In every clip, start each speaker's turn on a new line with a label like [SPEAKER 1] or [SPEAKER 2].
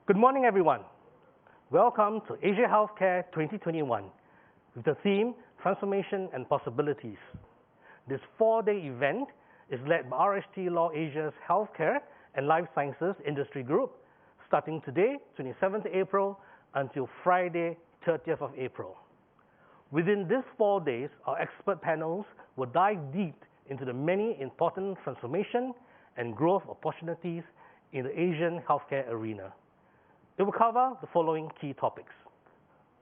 [SPEAKER 1] Good morning, everyone. Welcome to Asia Healthcare 2021 with the theme Transformation and Possibilities. This four-day event is led by RHTLaw Asia's Healthcare and Life Sciences Industry Group, starting today, 27th April, until Friday, 30th of April. Within these 4 days, our expert panels will dive deep into the many important transformation and growth opportunities in the Asian healthcare arena. It will cover the following key topics.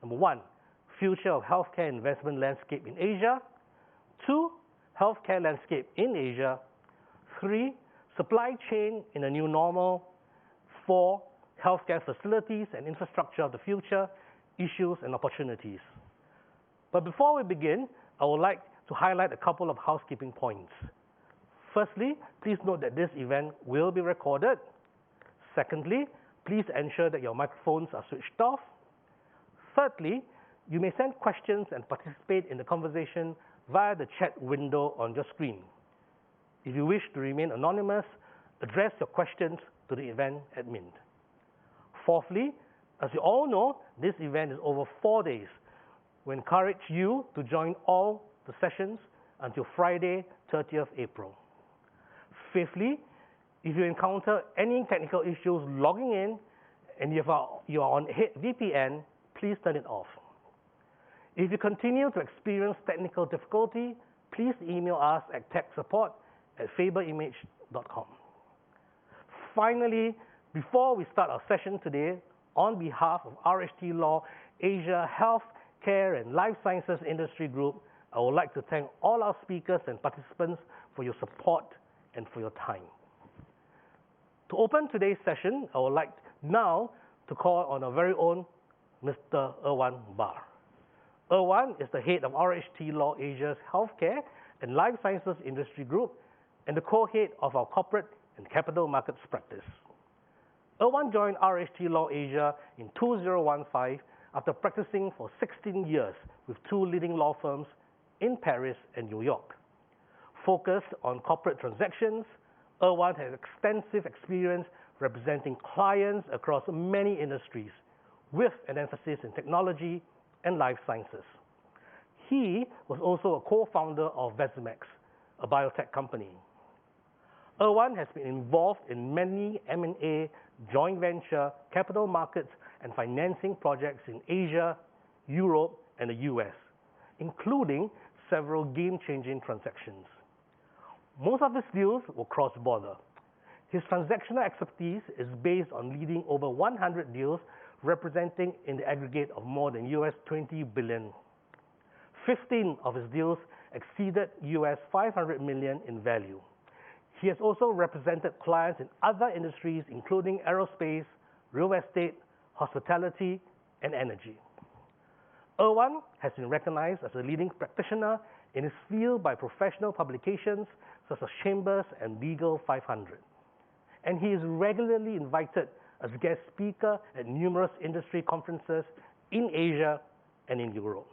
[SPEAKER 1] Number 1, future of healthcare investment landscape in Asia. 2, healthcare landscape in Asia. 3, supply chain in a new normal. 4, healthcare facilities and infrastructure of the future, issues and opportunities. But before we begin, I would like to highlight a couple of housekeeping points. Firstly, please note that this event will be recorded. Secondly, please ensure that your microphones are switched off. Thirdly, you may send questions and participate in the conversation via the chat window on your screen. If you wish to remain anonymous, address your questions to the event admin. Fourthly, as you all know, this event is over 4 days. We encourage you to join all the sessions until Friday, 30th April. Fifthly, if you encounter any technical issues logging in and you are on VPN, please turn it off. If you continue to experience technical difficulty, please email us at techsupport@faberimage.com. Finally, before we start our session today, on behalf of RHTLaw Asia Healthcare and Life Sciences Industry Group, I would like to thank all our speakers and participants for your support and for your time. To open today's session, I would like now to call on our very own Mr. Erwan Bar. Erwan is the head of RHTLaw Asia's Healthcare and Life Sciences Industry Group and the co-head of our corporate and capital markets practice. Erwan joined RHTLaw Asia in 2015 after practicing for 16 years with 2 leading law firms in Paris and New York. Focused on corporate transactions, Erwan has extensive experience representing clients across many industries, with an emphasis in technology and life sciences. He was also a co-founder of Vesimex, a biotech company. Erwan has been involved in many M&A, joint venture, capital markets, and financing projects in Asia, Europe, and the US, including several game-changing transactions. Most of his deals were cross-border. His transactional expertise is based on leading over 100 deals, representing in the aggregate of more than US $20 billion. 15 of his deals exceeded US $500 million in value. He has also represented clients in other industries, including aerospace, real estate, hospitality, and energy. Erwan has been recognized as a leading practitioner in his field by professional publications such as Chambers and Legal 500. And he is regularly invited as a guest speaker at numerous industry conferences in Asia and in Europe.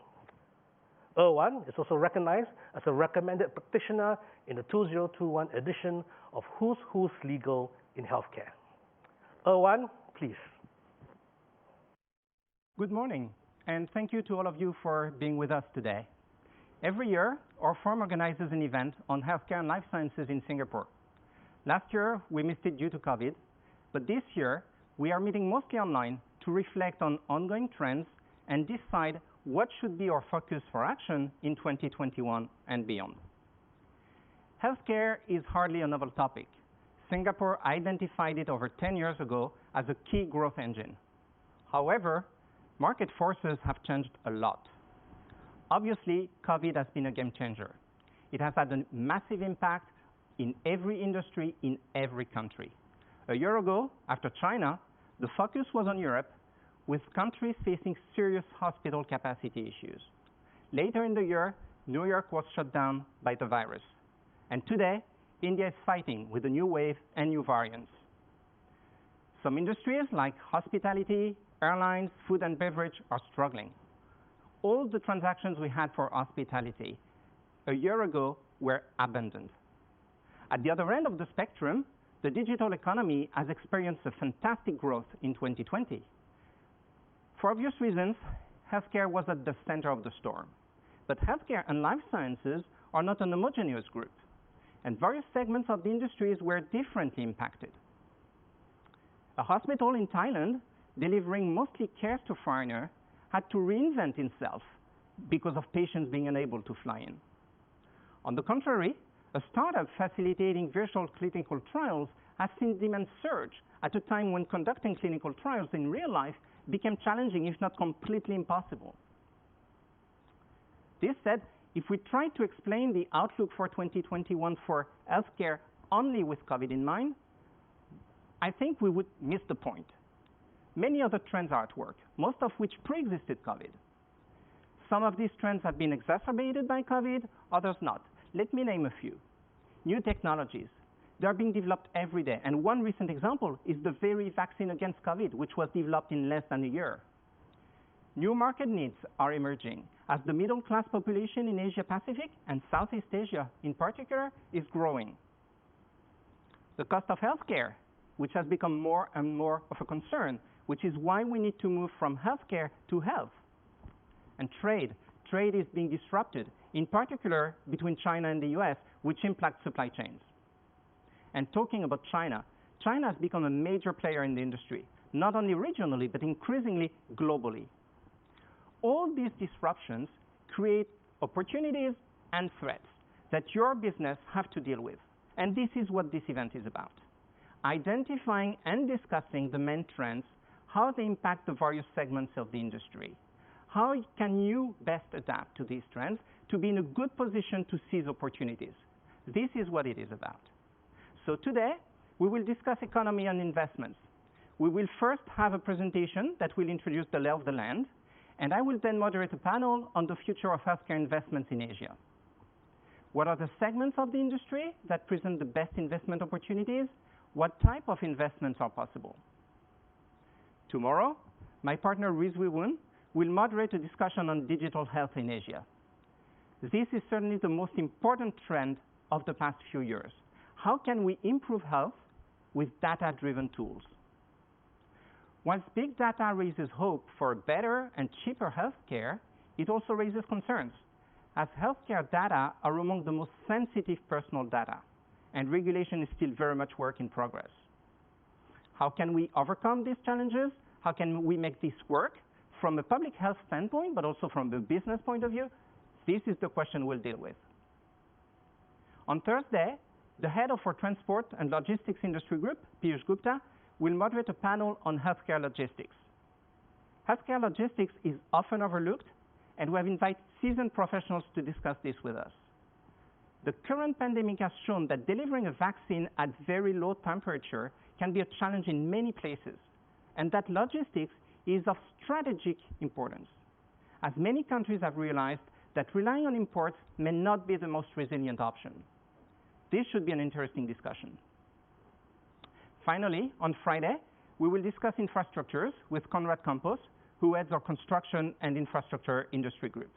[SPEAKER 1] Erwan is also recognized as a recommended practitioner in the 2021 edition of Who's Legal in Healthcare. Erwan, please.
[SPEAKER 2] Good morning, and thank you to all of you for being with us today. Every year, our firm organizes an event on healthcare and life sciences in Singapore. Last year, we missed it due to COVID, but this year, we are meeting mostly online to reflect on ongoing trends and decide what should be our focus for action in 2021 and beyond. Healthcare is hardly a novel topic. Singapore identified it over 10 years ago as a key growth engine. However, market forces have changed a lot. Obviously, COVID has been a game changer. It has had a massive impact in every industry, in every country. A year ago, after China, the focus was on Europe, with countries facing serious hospital capacity issues. Later in the year, New York was shut down by the virus. And today, India is fighting with a new wave and new variants. Some industries like hospitality, airlines, food and beverage are struggling. All the transactions we had for hospitality a year ago were abandoned. At the other end of the spectrum, the digital economy has experienced a fantastic growth in 2020. For obvious reasons, healthcare was at the center of the storm. But healthcare and life sciences are not an homogeneous group, and various segments of the industries were differently impacted. A hospital in Thailand, delivering mostly care to foreigners, had to reinvent itself because of patients being unable to fly in. On the contrary, a startup facilitating virtual clinical trials has seen demand surge at a time when conducting clinical trials in real life became challenging, if not completely impossible. This said, if we try to explain the outlook for 2021 for healthcare only with COVID in mind, I think we would miss the point. Many other trends are at work, most of which pre-existed COVID. Some of these trends have been exacerbated by COVID, others not. Let me name a few. New technologies. They are being developed every day, and one recent example is the very vaccine against COVID, which was developed in less than a year. New market needs are emerging as the middle-class population in Asia-Pacific and Southeast Asia in particular is growing. The cost of healthcare, which has become more and more of a concern, which is why we need to move from healthcare to health. And trade. Trade is being disrupted, in particular between China and the US, which impacts supply chains. And talking about China, China has become a major player in the industry, not only regionally, but increasingly globally. All these disruptions create opportunities and threats that your business have to deal with. And this is what this event is about. Identifying and discussing the main trends, how they impact the various segments of the industry. How can you best adapt to these trends to be in a good position to seize opportunities? This is what it is about. So today, we will discuss economy and investments. We will first have a presentation that will introduce the lay of the land, and I will then moderate a panel on the future of healthcare investments in Asia. What are the segments of the industry that present the best investment opportunities? What type of investments are possible? Tomorrow, my partner Rizwi Woon will moderate a discussion on digital health in Asia. This is certainly the most important trend of the past few years. How can we improve health with data-driven tools? Whilst big data raises hope for better and cheaper healthcare, it also raises concerns, as healthcare data are among the most sensitive personal data, and regulation is still very much work in progress. How can we overcome these challenges? How can we make this work from a public health standpoint, but also from the business point of view? This is the question we'll deal with. On Thursday, the head of our transport and logistics industry group, Piyush Gupta, will moderate a panel on healthcare logistics. Healthcare logistics is often overlooked, and we have invited seasoned professionals to discuss this with us. The current pandemic has shown that delivering a vaccine at very low temperature can be a challenge in many places, and that logistics is of strategic importance, as many countries have realized that relying on imports may not be the most resilient option. This should be an interesting discussion. Finally, on Friday, we will discuss infrastructures with Conrad Campos, who heads our construction and infrastructure industry group.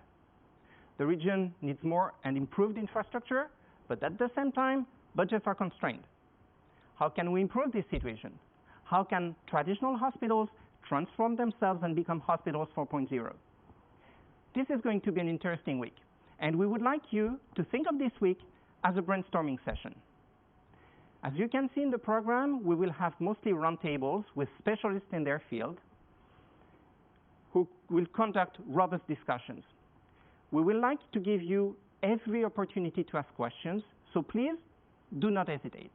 [SPEAKER 2] The region needs more and improved infrastructure, but at the same time, budgets are constrained. How can we improve this situation? How can traditional hospitals transform themselves and become hospitals 4.0? This is going to be an interesting week, and we would like you to think of this week as a brainstorming session. As you can see in the program, we will have mostly roundtables with specialists in their field who will conduct robust discussions. We would like to give you every opportunity to ask questions, so please do not hesitate.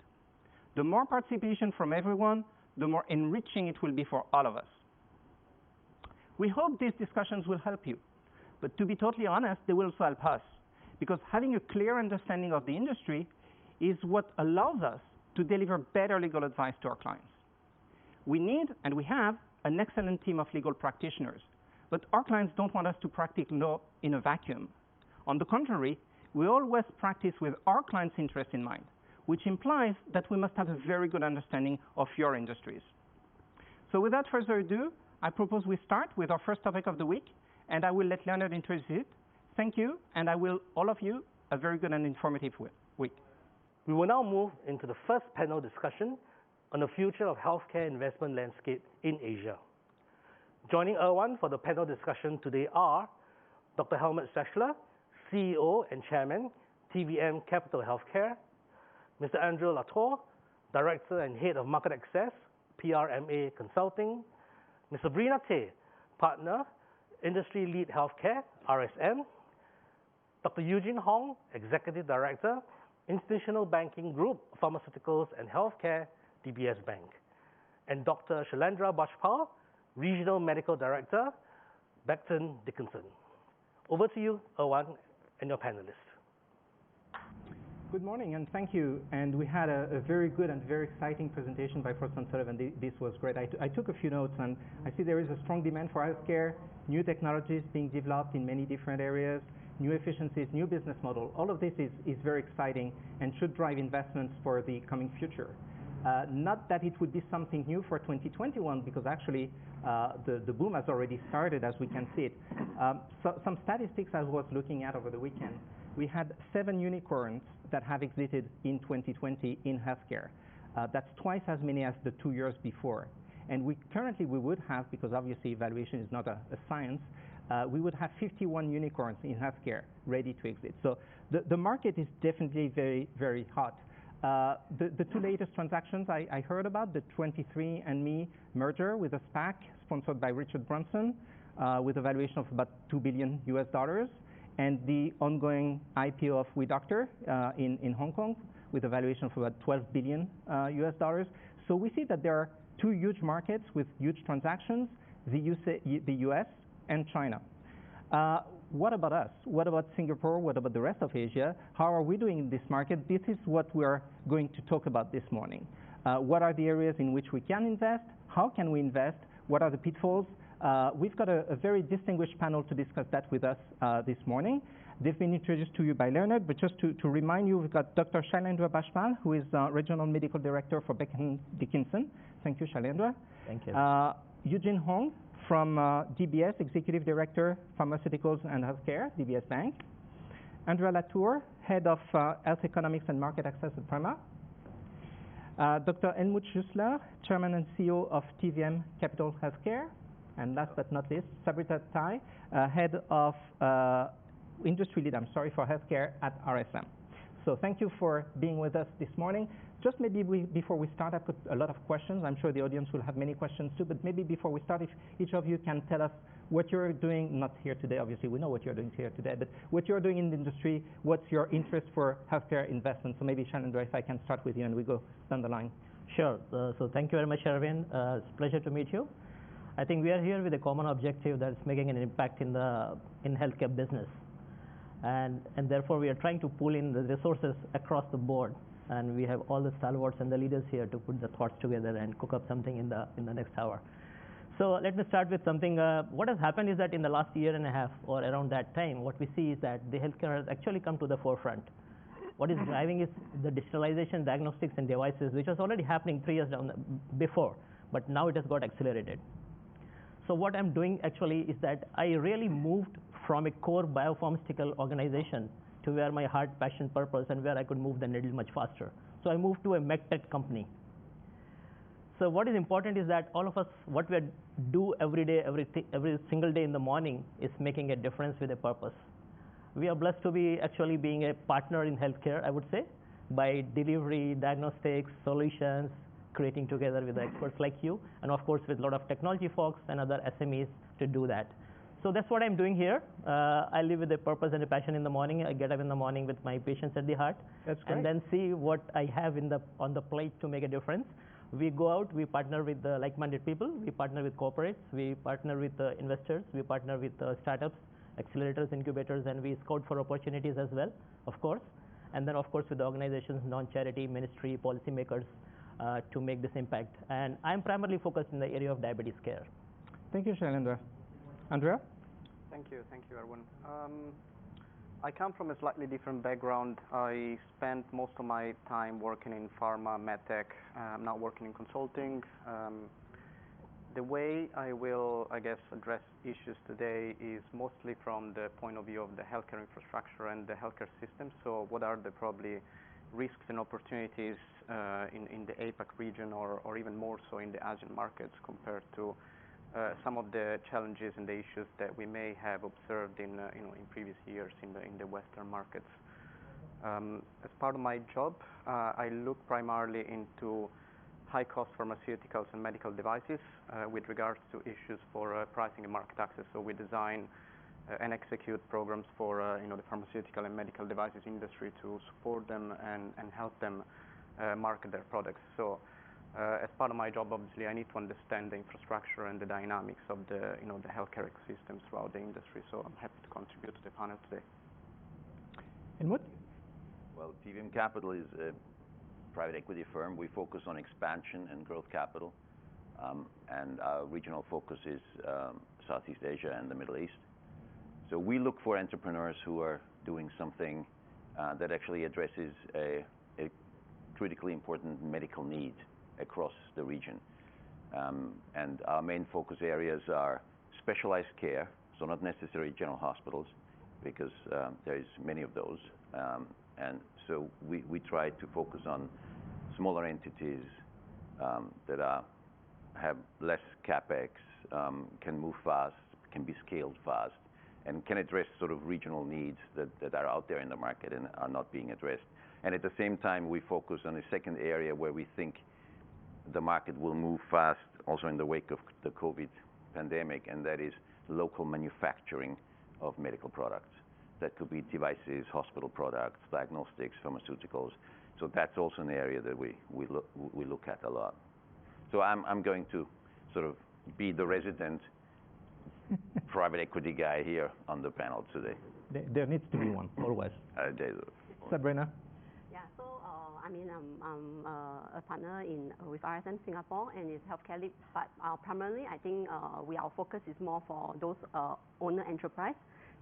[SPEAKER 2] The more participation from everyone, the more enriching it will be for all of us. We hope these discussions will help you, but to be totally honest, they will also help us, because having a clear understanding of the industry is what allows us to deliver better legal advice to our clients. We need, and we have, an excellent team of legal practitioners, but our clients don't want us to practice law in a vacuum. On the contrary, we always practice with our clients' interest in mind, which implies that we must have a very good understanding of your industries. So without further ado, I propose we start with our first topic of the week, and I will let Leonard introduce it. Thank you, and I will all of you a very good and informative week.
[SPEAKER 1] We will now move into the first panel discussion on the future of healthcare investment landscape in Asia. Joining Erwan for the panel discussion today are Dr. Helmut Sechler, CEO and Chairman, TVM Capital Healthcare, Mr. Andrew Latour, Director and Head of Market Access, PRMA Consulting, Ms. Sabrina Tay, Partner, Industry Lead Healthcare, RSM, Dr. Eugene Hong, Executive Director, Institutional Banking Group, Pharmaceuticals and Healthcare, DBS Bank, and Dr. Shailendra Bajpal, Regional Medical Director, Becton Dickinson. Over to you, Erwan, and your panelists.
[SPEAKER 2] Good morning, and thank you. And we had a very good and very exciting presentation by Frost & Sullivan. This was great. I took a few notes, and I see there is a strong demand for healthcare, new technologies being developed in many different areas, new efficiencies, new business model. All of this is very exciting and should drive investments for the coming future. Not that it would be something new for 2021, because actually the boom has already started, as we can see it. So some statistics I was looking at over the weekend. We had 7 unicorns that have exited in 2020 in healthcare. That's twice as many as the 2 years before. And we would have, because obviously valuation is not a science, we would have 51 unicorns in healthcare ready to exit. So the market is definitely very, very hot. The 2 latest transactions I heard about, the 23andMe merger with a SPAC sponsored by Richard Branson with a valuation of about $2 billion, and the ongoing IPO of WeDoctor in Hong Kong with a valuation of about $12 billion. So we see that there are 2 huge markets with huge transactions, the US and China. What about us? What about Singapore? What about the rest of Asia? How are we doing in this market? This is what we're going to talk about this morning. What are the areas in which we can invest? How can we invest? What are the pitfalls? We've got a very distinguished panel to discuss that with us this morning. They've been introduced to you by Leonard, but just to remind you, we've got Dr. Shailendra Bajpal, who is Regional Medical Director for Becton Dickinson. Thank you, Shailendra.
[SPEAKER 3] Thank you.
[SPEAKER 2] Eugene Hong from DBS, Executive Director, Pharmaceuticals and Healthcare, DBS Bank. Andrea Latour, Head of Health Economics and Market Access at Prima. Dr. Helmut Schussler, Chairman and CEO of TVM Capital Healthcare. And last but not least, Sabrina Tay, Head of Industry Lead, for Healthcare at RSM. So thank you for being with us this morning. Just maybe before we start, I put a lot of questions. I'm sure the audience will have many questions too, but maybe before we start, if each of you can tell us what you're doing, not here today, obviously, we know what you're doing here today, but what you're doing in the industry, what's your interest for healthcare investment? So maybe, Shailendra, if I can start with you and we go down the line.
[SPEAKER 3] Sure. So thank you very much, Erwin. It's a pleasure to meet you. I think we are here with a common objective that's making an impact in healthcare business. And therefore, we are trying to pull in the resources across the board. And we have all the stalwarts and the leaders here to put the thoughts together and cook up something in the next hour. So let me start with something. What has happened is that in the last year and a half or around that time, what we see is that the healthcare has actually come to the forefront. What is driving is the digitalization, diagnostics, and devices, which was already happening 3 years before, but now it has got accelerated. So what I'm doing actually is that I really moved from a core biopharmaceutical organization to where my heart, passion, purpose, and where I could move the needle much faster. So I moved to a medtech company. So what is important is that all of us, what we do every day, every single day in the morning is making a difference with a purpose. We are blessed to be actually being a partner in healthcare, I would say, by delivery, diagnostics, solutions, creating together with the experts like you, and of course with a lot of technology folks and other SMEs to do that. So that's what I'm doing here. I live with a purpose and a passion in the morning. I get up in the morning with my patients at the heart.
[SPEAKER 2] That's great.
[SPEAKER 3] And then see what I have on the plate to make a difference. We go out, we partner with like-minded people, we partner with corporates, we partner with investors, we partner with startups, accelerators, incubators, and we scout for opportunities as well, of course. And then of course with the organizations, non-charity, ministry, policymakers to make this impact. And I'm primarily focused in the area of diabetes care.
[SPEAKER 2] Thank you, Shailendra. Andrea?
[SPEAKER 4] Thank you, Erwin. I come from a slightly different background. I spent most of my time working in pharma, medtech. I'm now working in consulting. The way I will, address issues today is mostly from the point of view of the healthcare infrastructure and the healthcare system. So what are the probably risks and opportunities in the APAC region, or even more so in the Asian markets, compared to some of the challenges and the issues that we may have observed in previous years in the Western markets. As part of my job, I look primarily into high-cost pharmaceuticals and medical devices with regards to issues for pricing and market access. So we design and execute programs for the pharmaceutical and medical devices industry to support them and help them market their products. So as part of my job, obviously, I need to understand the infrastructure and the dynamics of the healthcare ecosystem throughout the industry. So I'm happy to contribute to the panel today.
[SPEAKER 2] And what?
[SPEAKER 5] Well, TVM Capital is a private equity firm. We focus on expansion and growth capital, and our regional focus is Southeast Asia and the Middle East. So we look for entrepreneurs who are doing something that actually addresses a critically important medical need across the region. And our main focus areas are specialized care, so not necessarily general hospitals, because there is many of those. And so we try to focus on smaller entities that have less capex, can move fast, can be scaled fast, and can address sort of regional needs that are out there in the market and are not being addressed. And at the same time, we focus on a second area where we think the market will move fast, also in the wake of the COVID pandemic, and that is local manufacturing of medical products. That could be devices, hospital products, diagnostics, pharmaceuticals. So that's also an area that we look at a lot. So I'm going to sort of be the resident private equity guy here on the panel today.
[SPEAKER 2] There needs to be one, always. Sabrina?
[SPEAKER 6] Yeah, so I'm a partner with RSM Singapore and it's healthcare lead, but primarily I think our focus is more for those owner enterprise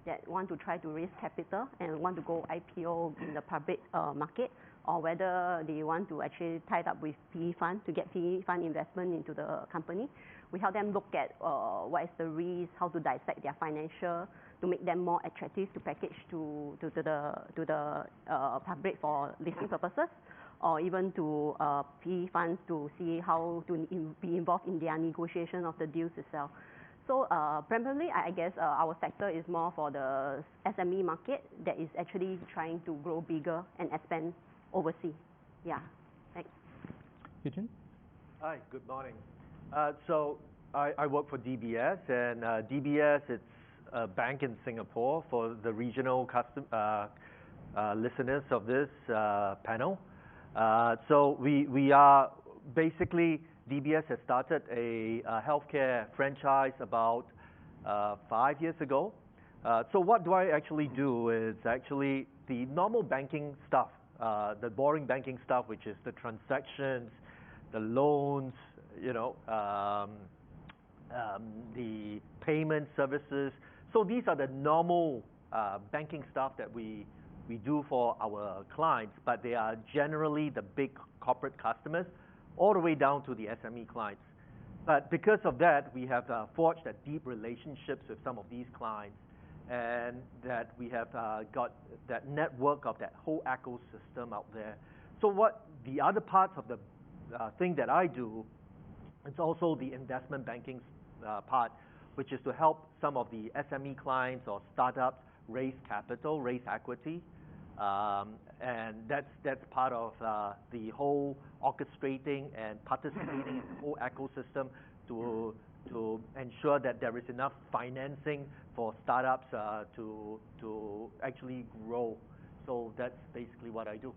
[SPEAKER 6] that want to try to raise capital and want to go IPO in the public market, or whether they want to actually tie up with PE fund to get PE fund investment into the company. We help them look at what is the risk, how to dissect their financial, to make them more attractive to package to the public for listing purposes, or even to PE funds to see how to be involved in their negotiation of the deals itself. So primarily, I guess our sector is more for the SME market that is actually trying to grow bigger and expand overseas. Yeah, thanks.
[SPEAKER 2] Eugene?
[SPEAKER 7] Hi, good morning. So I work for DBS, and DBS, it's a bank in Singapore for the regional listeners of this panel. So we are basically, DBS has started a healthcare franchise about 5 years ago. So what do I actually do is actually the normal banking stuff, the boring banking stuff, which is the transactions, the loans, the payment services. So these are the normal banking stuff that we do for our clients, but they are generally the big corporate customers, all the way down to the SME clients. But because of that, we have forged deep relationships with some of these clients, and that we have got that network of that whole ecosystem out there. So what the other parts of the thing that I do, it's also the investment banking part, which is to help some of the SME clients or startups raise capital, raise equity. And that's part of the whole orchestrating and participating in the whole ecosystem to ensure that there is enough financing for startups to actually grow. So that's basically what I do.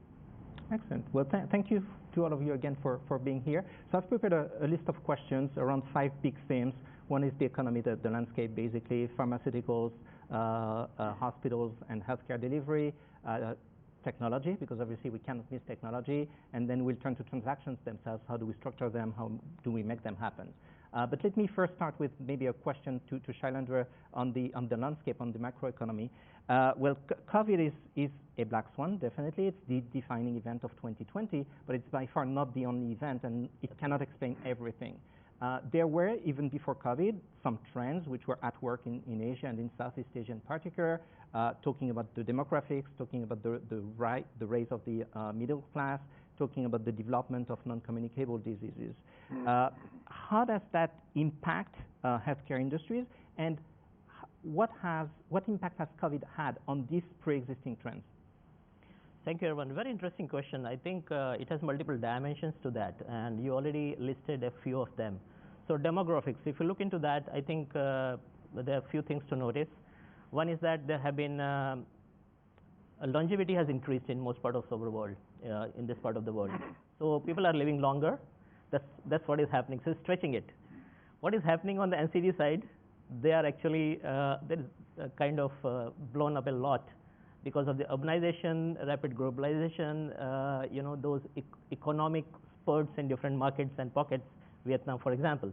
[SPEAKER 2] Excellent. Well, thank you to all of you again for being here. So I've prepared a list of questions around 5 big themes. One is the economy, the landscape, basically, pharmaceuticals, hospitals and healthcare delivery, technology, because obviously we cannot miss technology, and then we'll turn to transactions themselves. How do we structure them? How do we make them happen? But let me first start with maybe a question to Shailendra on the landscape, on the macroeconomy. Well, COVID is a black swan, definitely. It's the defining event of 2020, but it's by far not the only event, and it cannot explain everything. There were, even before COVID, some trends which were at work in Asia and in Southeast Asia in particular, talking about the demographics, talking about the rise of the middle class, talking about the development of non-communicable diseases. How does that impact healthcare industries, and what impact has COVID had on these pre-existing trends?
[SPEAKER 3] Thank you, everyone. Very interesting question. I think it has multiple dimensions to that, and you already listed a few of them. So demographics, if you look into that, I think there are a few things to notice. One is that there have been longevity has increased in most parts of the world, in this part of the world. So people are living longer. That's what is happening. So stretching it. What is happening on the NCD side? They are actually there is kind of blown up a lot because of the urbanization, rapid globalization, those economic spurts in different markets and pockets. Vietnam, for example,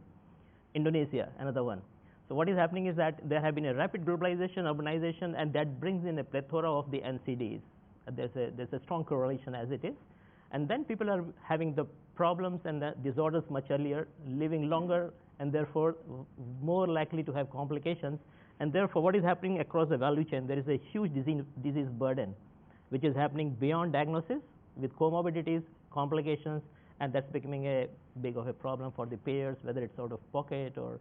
[SPEAKER 3] Indonesia, another one. So what is happening is that there have been a rapid globalization, urbanization, and that brings in a plethora of the NCDs. There's a strong correlation as it is. And then people are having the problems and the disorders much earlier, living longer, and therefore more likely to have complications. And therefore, what is happening across the value chain, there is a huge disease burden, which is happening beyond diagnosis with comorbidities, complications, and that's becoming a big of a problem for the payers, whether it's out of pocket or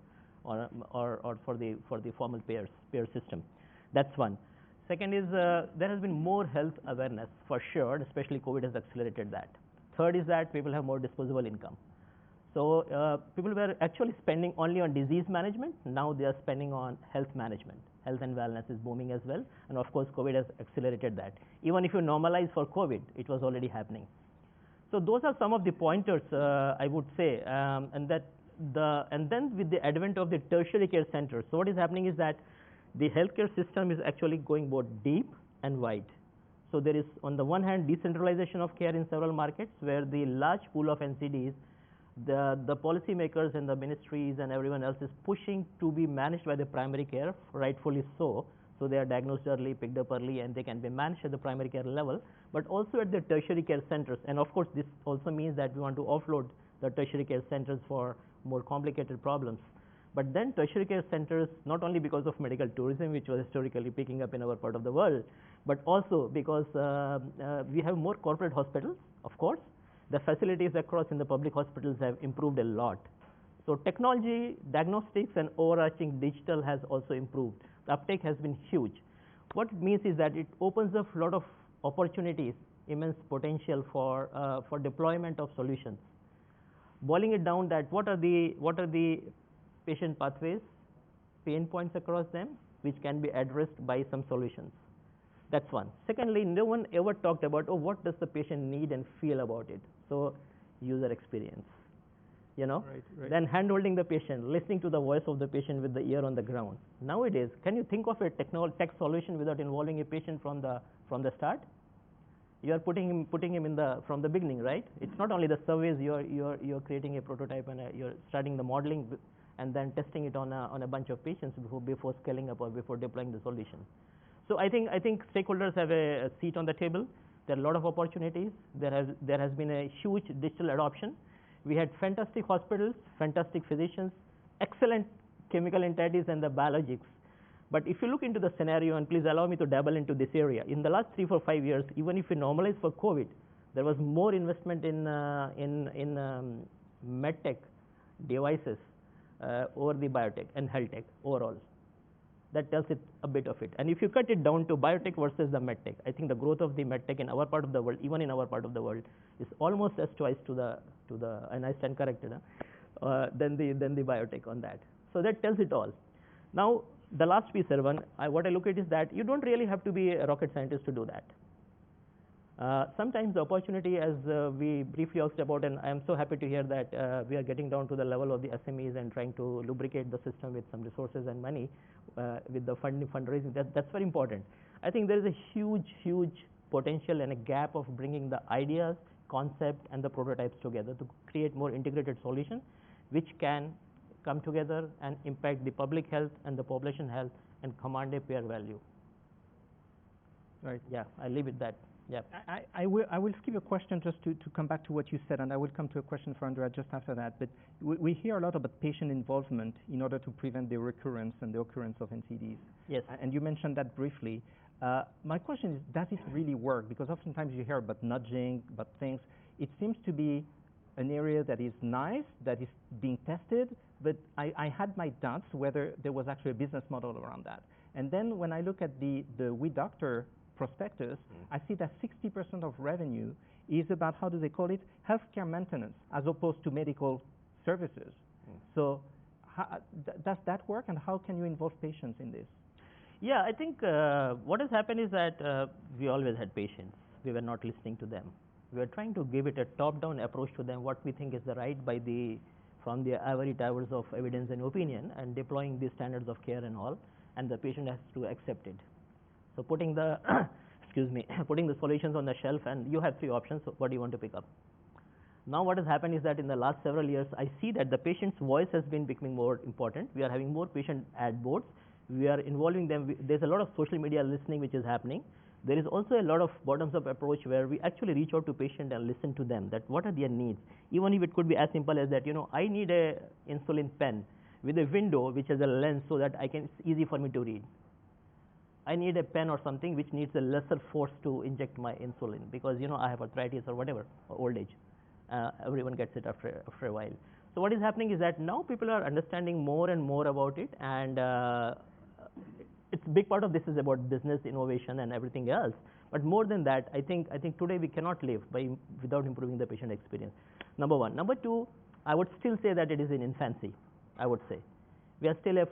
[SPEAKER 3] for the formal payer system. That's one. Second is there has been more health awareness for sure, especially COVID has accelerated that. Third is that people have more disposable income. So people were actually spending only on disease management. Now they are spending on health management. Health and wellness is booming as well. And of course, COVID has accelerated that. Even if you normalize for COVID, it was already happening. So those are some of the pointers, I would say. And then with the advent of the tertiary care centers, so what is happening is that the healthcare system is actually going both deep and wide. So there is, on the one hand, decentralization of care in several markets, where the large pool of NCDs, the policymakers and the ministries and everyone else is pushing to be managed by the primary care, rightfully so. So they are diagnosed early, picked up early, and they can be managed at the primary care level, but also at the tertiary care centers. And of course, this also means that we want to offload the tertiary care centers for more complicated problems. But then tertiary care centers, not only because of medical tourism, which was historically picking up in our part of the world, but also because we have more corporate hospitals, of course. The facilities across in the public hospitals have improved a lot. So technology, diagnostics, and overarching digital has also improved. The uptake has been huge. What it means is that it opens up a lot of opportunities, immense potential for deployment of solutions. Boiling it down, that what are the patient pathways, pain points across them, which can be addressed by some solutions. That's one. Secondly, no one ever talked about, what does the patient need and feel about it? So user experience, Right. Then hand-holding the patient, listening to the voice of the patient with the ear on the ground. Nowadays, can you think of a tech solution without involving a patient from the start? You are putting him in from the beginning, right? It's not only the surveys. You're creating a prototype and you're starting the modeling and then testing it on a bunch of patients before scaling up or before deploying the solution. So I think stakeholders have a seat on the table. There are a lot of opportunities. There has been a huge digital adoption. We had fantastic hospitals, fantastic physicians, excellent chemical entities and the biologics. But if you look into the scenario, and please allow me to dabble into this area, in the last 3, 4, 5 years, even if you normalize for COVID, there was more investment in medtech devices over the biotech and health tech overall. That tells it a bit of it. And if you cut it down to biotech versus the medtech, I think the growth of the medtech in our part of the world, even in our part of the world, is almost as twice to the and I stand corrected, than the biotech on that. So that tells it all. Now, the last piece, Erwan, what I look at is that you don't really have to be a rocket scientist to do that. Sometimes the opportunity, as we briefly asked about, and I am so happy to hear that we are getting down to the level of the SMEs and trying to lubricate the system with some resources and money with the fundraising. That's very important. I think there is a huge potential and a gap of bringing the ideas, concept, and the prototypes together to create more integrated solutions, which can come together and impact the public health and the population health and command a fair value.
[SPEAKER 2] Right.
[SPEAKER 3] Yeah, I leave it that. Yep.
[SPEAKER 2] I will skip a question just to come back to what you said, and I will come to a question for Andrea just after that. But we hear a lot about patient involvement in order to prevent the recurrence and the occurrence of NCDs.
[SPEAKER 3] Yes.
[SPEAKER 2] And you mentioned that briefly. My question is, does it really work? Because oftentimes you hear about nudging, about things. It seems to be an area that is nice, that is being tested, but I had my doubts whether there was actually a business model around that. And then when I look at the We Doctor prospectus, I see that 60% of revenue is about, how do they call it, healthcare maintenance, as opposed to medical services. So does that work, and how can you involve patients in this?
[SPEAKER 3] Yeah, I think what has happened is that we always had patients. We were not listening to them. We were trying to give it a top-down approach to them, what we think is the right from the ivory towers of evidence and opinion, and deploying these standards of care and all, and the patient has to accept it. So putting the putting the solutions on the shelf, and you have 3 options. So what do you want to pick up? Now what has happened is that in the last several years, I see that the patient's voice has been becoming more important. We are having more patient ad boards. We are involving them. There's a lot of social media listening which is happening. There is also a lot of bottoms-up approach where we actually reach out to patient and listen to them, that what are their needs. Even if it could be as simple as that, I need a insulin pen with a window which has a lens so that it's easy for me to read. I need a pen or something which needs a lesser force to inject my insulin because I have arthritis or whatever, or old age. Everyone gets it after a while. So what is happening is that now people are understanding more and more about it, and it's a big part of this is about business innovation and everything else. But more than that, I think today we cannot live without improving the patient experience. Number one. Number two, I would still say that it is in infancy. I would say we are still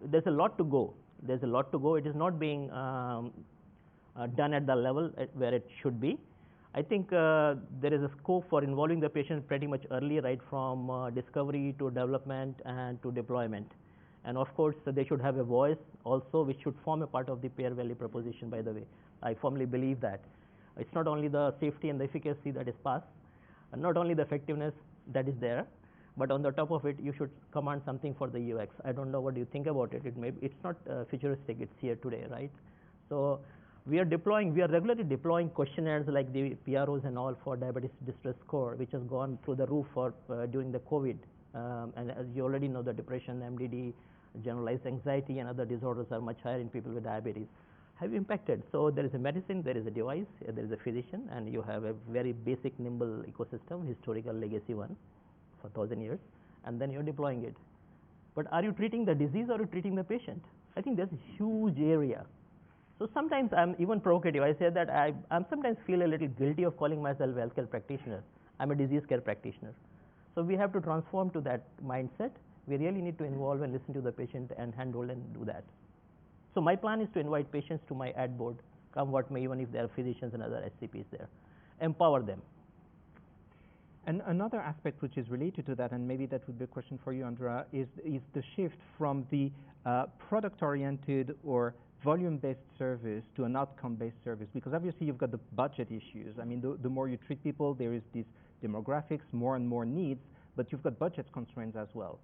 [SPEAKER 3] there's a lot to go. There's a lot to go. It is not being done at the level where it should be. I think there is a scope for involving the patient pretty much early, right from discovery to development and to deployment. And of course, they should have a voice also, which should form a part of the payer value proposition, by the way. I firmly believe that. It's not only the safety and the efficacy that is passed, and not only the effectiveness that is there, but on the top of it, you should command something for the UX. I don't know what you think about it. It's not futuristic, it's here today, right? So we are regularly deploying questionnaires like the PROs and all for diabetes distress score, which has gone through the roof during the COVID. And as you already know, the depression, MDD, generalized anxiety and other disorders are much higher in people with diabetes. Have impacted. So there is a medicine, there is a device, there is a physician, and you have a very basic nimble ecosystem, historical legacy one for 1,000 years, and then you're deploying it. But are you treating the disease or are you treating the patient? I think there's a huge area. So sometimes I'm even provocative. I say that I sometimes feel a little guilty of calling myself a healthcare practitioner. I'm a disease care practitioner. So we have to transform to that mindset. We really need to involve and listen to the patient and handhold and do that. So my plan is to invite patients to my ad board, come what may, even if there are physicians and other SCPs there. Empower them.
[SPEAKER 2] And another aspect which is related to that, and maybe that would be a question for you, Andrea, is the shift from the product-oriented or volume-based service to an outcome-based service. Because obviously you've got the budget issues. I mean, the more you treat people, there is these demographics, more and more needs, but you've got budget constraints as well.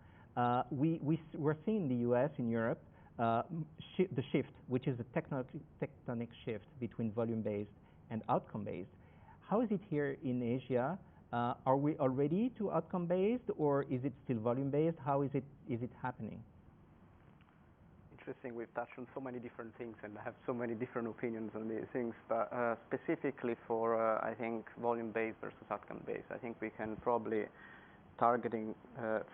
[SPEAKER 2] We're seeing in the US, in Europe, the shift, which is a tectonic shift between volume-based and outcome-based. How is it here in Asia? Are we already to outcome-based, or is it still volume-based? How is it happening?
[SPEAKER 4] Interesting. We've touched on so many different things, and I have so many different opinions on these things. But specifically for, I think, volume-based versus outcome-based, I think we can probably targeting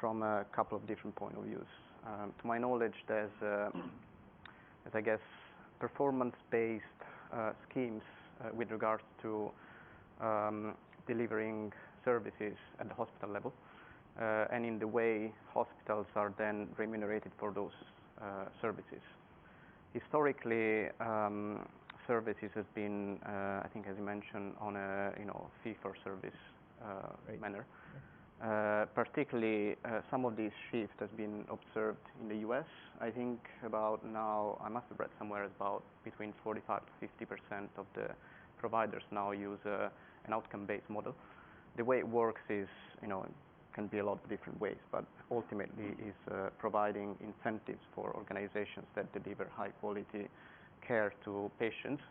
[SPEAKER 4] from a couple of different point of views. To my knowledge, there's I guess, performance-based schemes with regards to delivering services at the hospital level, and in the way hospitals are then remunerated for those services. Historically, services has been, I think, as you mentioned, on a fee-for-service
[SPEAKER 3] Right.
[SPEAKER 4] manner. Particularly, some of these shifts has been observed in the US. I think about now, I must have read somewhere about between 45 to 50% of the providers now use an outcome-based model. The way it works is, can be a lot of different ways, but ultimately is providing incentives for organizations that deliver high-quality care to patients,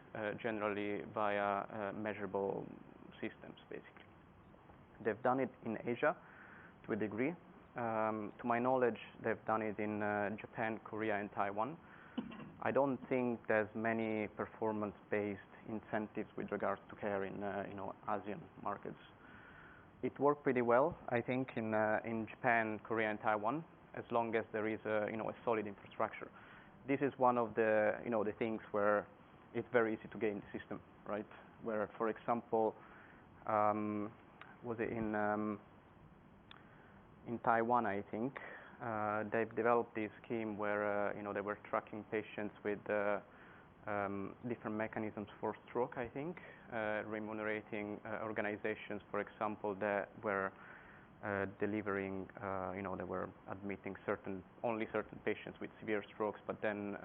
[SPEAKER 4] generally via measurable systems, basically. They've done it in Asia to a degree. To my knowledge, they've done it in Japan, Korea, and Taiwan. I don't think there's many performance-based incentives with regards to care in ASEAN markets. It worked pretty well, I think, in Japan, Korea, and Taiwan, as long as there is a solid infrastructure. This is one of the the things where it's very easy to get in the system, right? Where, for example, was it in Taiwan, I think, they've developed this scheme where they were tracking patients with different mechanisms for stroke, I think, remunerating organizations, for example, that were delivering, they were admitting only certain patients with severe strokes, but then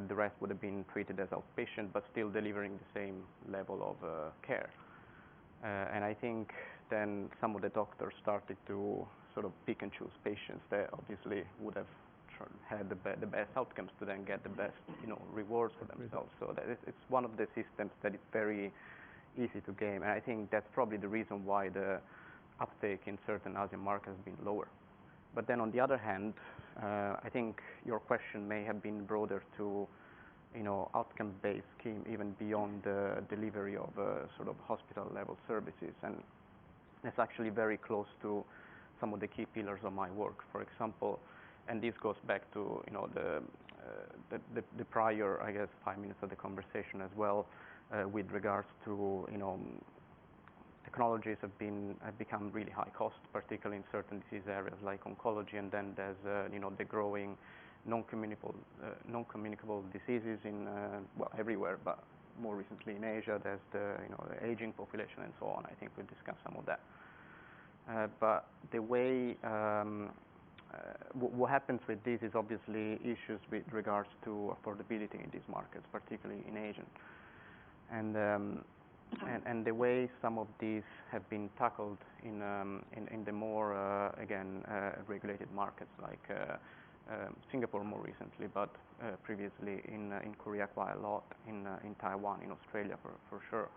[SPEAKER 4] the rest would have been treated as outpatient, but still delivering the same level of care. And I think then some of the doctors started to sort of pick and choose patients that obviously would have had the best outcomes to then get the best rewards for themselves. So that it's one of the systems that is very easy to game, and I think that's probably the reason why the uptake in certain ASEAN markets has been lower. But then on the other hand, I think your question may have been broader to outcome-based scheme even beyond the delivery of sort of hospital-level services, and that's actually very close to some of the key pillars of my work. For example, and this goes back to the prior, I guess, 5 minutes of the conversation as well, with regards to technologies have become really high cost, particularly in certain disease areas like oncology, and then there's the growing non-communicable diseases in everywhere, but more recently in Asia there's the aging population and so on. I think we'll discuss some of that. But the way what happens with this is obviously issues with regards to affordability in these markets, particularly in Asian, and the way some of these have been tackled in the more regulated markets like Singapore more recently, but previously in Korea quite a lot, in Taiwan, in Australia for sure.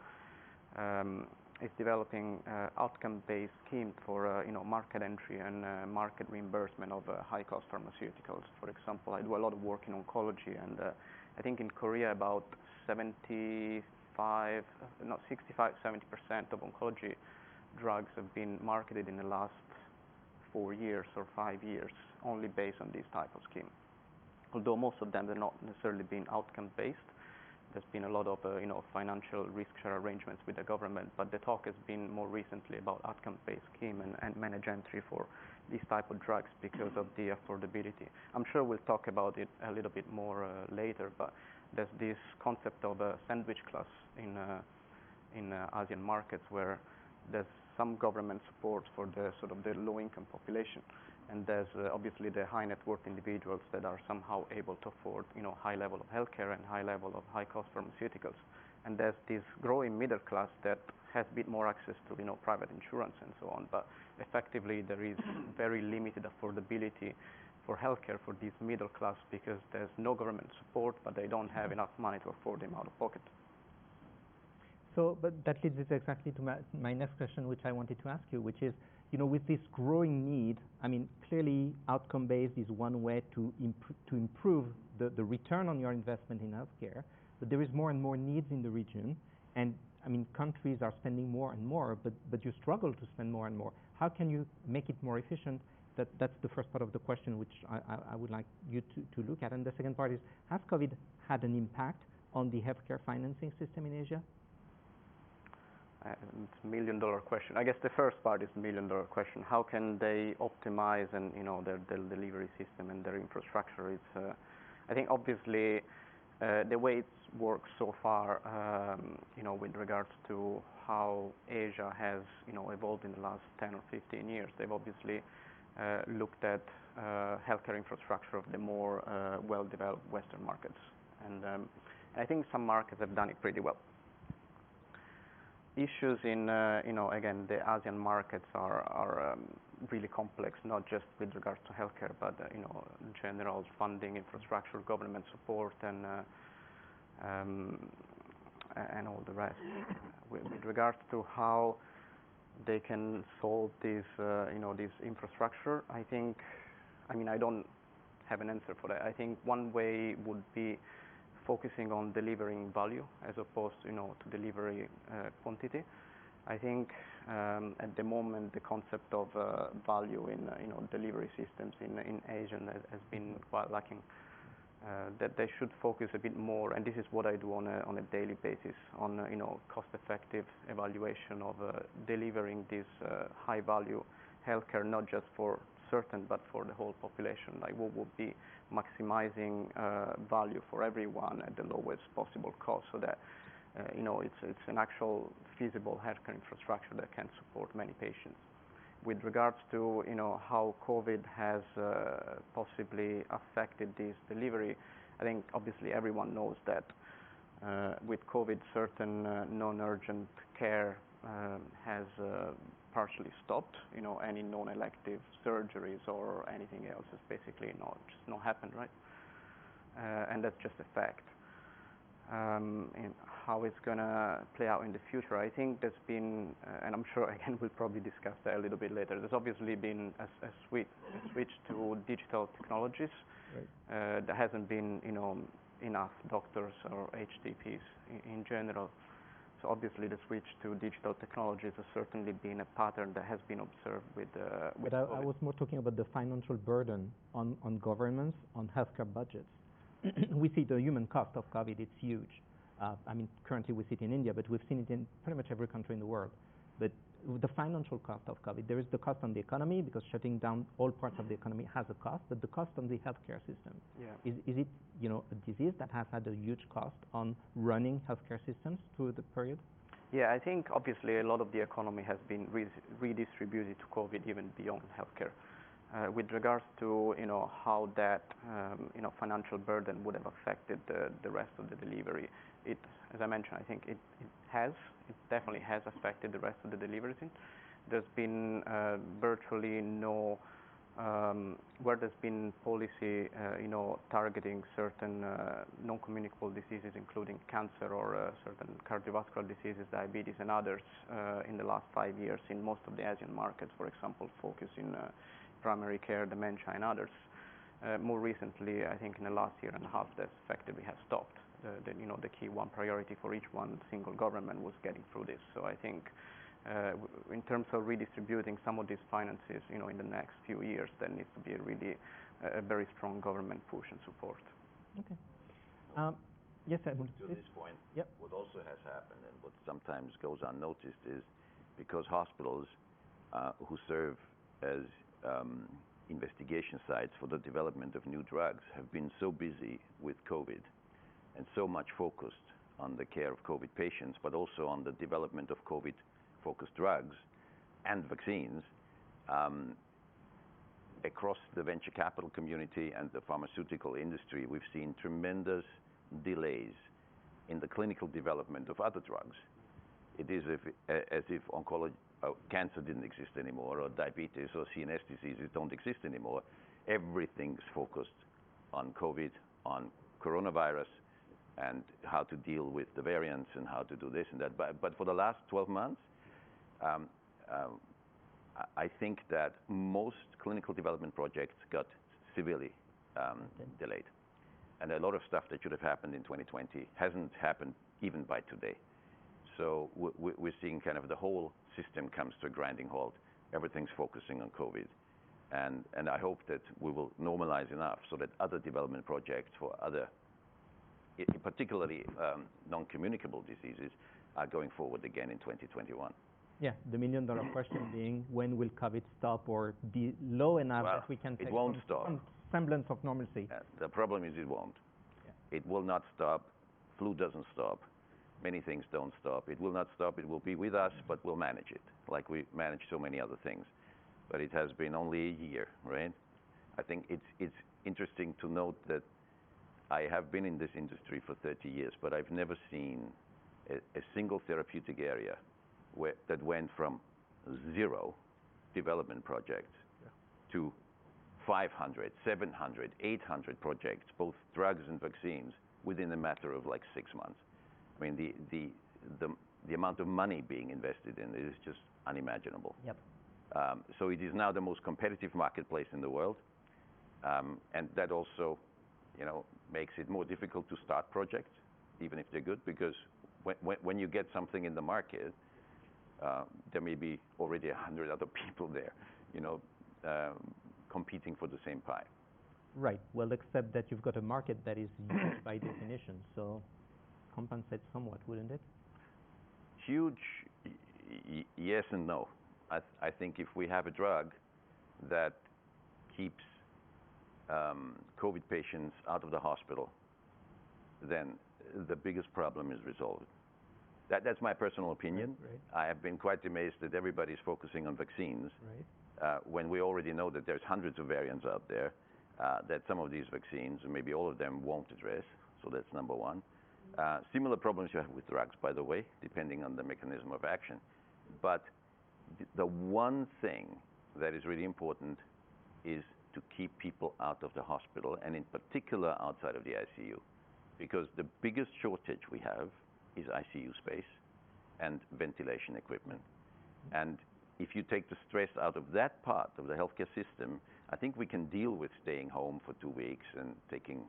[SPEAKER 4] Is developing outcome-based schemes for market entry and market reimbursement of high-cost pharmaceuticals. For example, I do a lot of work in oncology, and I think in Korea about 65, 70% of oncology drugs have been marketed in the last 4 years or 5 years, only based on this type of scheme. Although most of them have not necessarily been outcome-based. There's been a lot of financial risk share arrangements with the government, but the talk has been more recently about outcome-based scheme and managed entry for these type of drugs because of the affordability. I'm sure we'll talk about it a little bit more later, but there's this concept of a sandwich class in ASEAN markets where there's some government support for the sort of the low-income population, and there's obviously the high net worth individuals that are somehow able to afford high level of healthcare and high level of high cost pharmaceuticals, and there's this growing middle class that has a bit more access to private insurance and so on, but effectively there is very limited affordability for healthcare for this middle class because there's no government support, but they don't have enough money to afford them out of pocket.
[SPEAKER 2] So, but that leads us exactly to my next question, which I wanted to ask you, which is, with this growing need, I mean, clearly outcome-based is one way to improve the return on your investment in healthcare, but there is more and more needs in the region, and I mean, countries are spending more and more, but you struggle to spend more and more. How can you make it more efficient? That's the first part of the question, which I would like you to look at. And the second part is, has COVID had an impact on the healthcare financing system in Asia?
[SPEAKER 4] It's $1 million question. I guess the first part is the $1 million question. How can they optimize and their delivery system and their infrastructure? It's I think obviously the way it's worked so far, with regards to how Asia has evolved in the last 10 or 15 years, they've obviously looked at healthcare infrastructure of the more well-developed Western markets, and I think some markets have done it pretty well. issues in, again, the ASEAN markets are really complex, not just with regards to healthcare, but, general funding, infrastructure, government support, and all the rest. With regards to how they can solve this, this infrastructure, I don't have an answer for that. I think one way would be focusing on delivering value as opposed, to delivery quantity. I think at the moment the concept of value in, delivery systems in Asia has been quite lacking. That they should focus a bit more, and this is what I do on a daily basis, on cost-effective evaluation of delivering this high-value healthcare, not just for certain, but for the whole population. Like what would be maximizing value for everyone at the lowest possible cost, so that it's an actual feasible healthcare infrastructure that can support many patients. With regards to how COVID has possibly affected this delivery, I think obviously everyone knows that with COVID, certain non-urgent care has partially stopped. Any non-elective surgeries or anything else is basically not happened, right? And that's just a fact. And how it's gonna play out in the future, I think there's been, and I'm sure again we'll probably discuss that a little bit later. There's obviously been a switch to digital technologies.
[SPEAKER 7] Right.
[SPEAKER 4] There hasn't been, enough doctors or HCPs in general. So obviously the switch to digital technologies has certainly been a pattern that has been observed with
[SPEAKER 8] But I was more talking about the financial burden on governments, on healthcare budgets. We see the human cost of COVID, it's huge. Currently we see it in India, but we've seen it in pretty much every country in the world. But the financial cost of COVID, there is the cost on the economy, because shutting down all parts of the economy has a cost, but the cost on the healthcare system.
[SPEAKER 4] Yeah.
[SPEAKER 8] Is it, a disease that has had a huge cost on running healthcare systems through the period?
[SPEAKER 4] Yeah, I think obviously a lot of the economy has been redistributed to COVID, even beyond healthcare. With regards to how that financial burden would have affected the rest of the delivery, as I mentioned, I think it definitely has affected the rest of the deliveries. There's been virtually no where there's been policy targeting certain non-communicable diseases, including cancer or certain cardiovascular diseases, diabetes, and others in the last 5 years in most of the Asian markets, for example, focus in primary care, dementia, and others. More recently, I think in the last year and a half, that effectively has stopped. The key one priority for each one single government was getting through this. So I think in terms of redistributing some of these finances, in the next few years, there needs to be a very strong government push and support.
[SPEAKER 8] Okay. Yes, Edmund.
[SPEAKER 5] To this point,
[SPEAKER 8] Yep.
[SPEAKER 5] What also has happened and what sometimes goes unnoticed is because hospitals who serve as investigation sites for the development of new drugs have been so busy with COVID and so much focused on the care of COVID patients, but also on the development of COVID-focused drugs and vaccines. Across the venture capital community and the pharmaceutical industry, we've seen tremendous delays in the clinical development of other drugs. It is as if cancer didn't exist anymore, or diabetes or CNS diseases don't exist anymore. Everything's focused on COVID, on coronavirus, and how to deal with the variants and how to do this and that. But for the last 12 months, I think that most clinical development projects got severely delayed. And a lot of stuff that should have happened in 2020 hasn't happened even by today. So we're seeing kind of the whole system comes to a grinding halt. Everything's focusing on COVID. And I hope that we will normalize enough so that other development projects for other, particularly non-communicable diseases, are going forward again in 2021.
[SPEAKER 8] Yeah, the million-dollar question being, when will COVID stop or be low enough that we can take some semblance of normalcy?
[SPEAKER 5] The problem is it won't. Yeah. It will not stop. Flu doesn't stop. Many things don't stop. It will not stop. It will be with us, but we'll manage it, like we manage so many other things. But it has been only a year, right? I think it's interesting to note that I have been in this industry for 30 years, but I've never seen a single therapeutic area that went from 0 development projects to 500, 700, 800 projects, both drugs and vaccines, within a matter of like 6 months. I mean, the amount of money being invested in it is just unimaginable.
[SPEAKER 3] Yep.
[SPEAKER 5] So it is now the most competitive marketplace in the world, and that also, makes it more difficult to start projects, even if they're good, because when you get something in the market, there may be already 100 other people there, competing for the same pie.
[SPEAKER 8] Right. Well, except that you've got a market that is huge by definition, so compensate somewhat, wouldn't it?
[SPEAKER 5] Huge, yes and no. I think if we have a drug that keeps COVID patients out of the hospital, then the biggest problem is resolved. That's my personal opinion.
[SPEAKER 8] Right.
[SPEAKER 5] I have been quite amazed that everybody's focusing on vaccines,
[SPEAKER 8] Right.
[SPEAKER 5] when we already know that there's hundreds of variants out there, that some of these vaccines, and maybe all of them, won't address. So that's number one. Similar problems you have with drugs, by the way, depending on the mechanism of action. But the one thing that is really important is to keep people out of the hospital, and in particular outside of the ICU, because the biggest shortage we have is ICU space and ventilation equipment. And if you take the stress out of that part of the healthcare system, I think we can deal with staying home for 2 weeks and taking,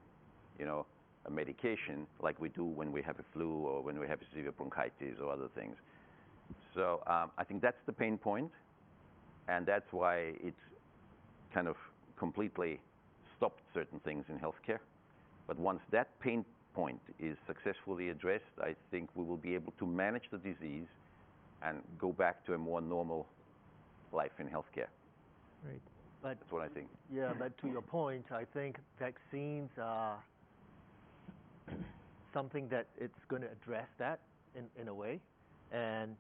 [SPEAKER 5] a medication like we do when we have a flu or when we have a severe bronchitis or other things. So I think that's the pain point, and that's why it's kind of completely stopped certain things in healthcare. But once that pain point is successfully addressed, I think we will be able to manage the disease and go back to a more normal life in healthcare.
[SPEAKER 8] Right.
[SPEAKER 7] But
[SPEAKER 5] That's what I think.
[SPEAKER 7] yeah, but to your point, I think vaccines are something that it's going to address that in a way. And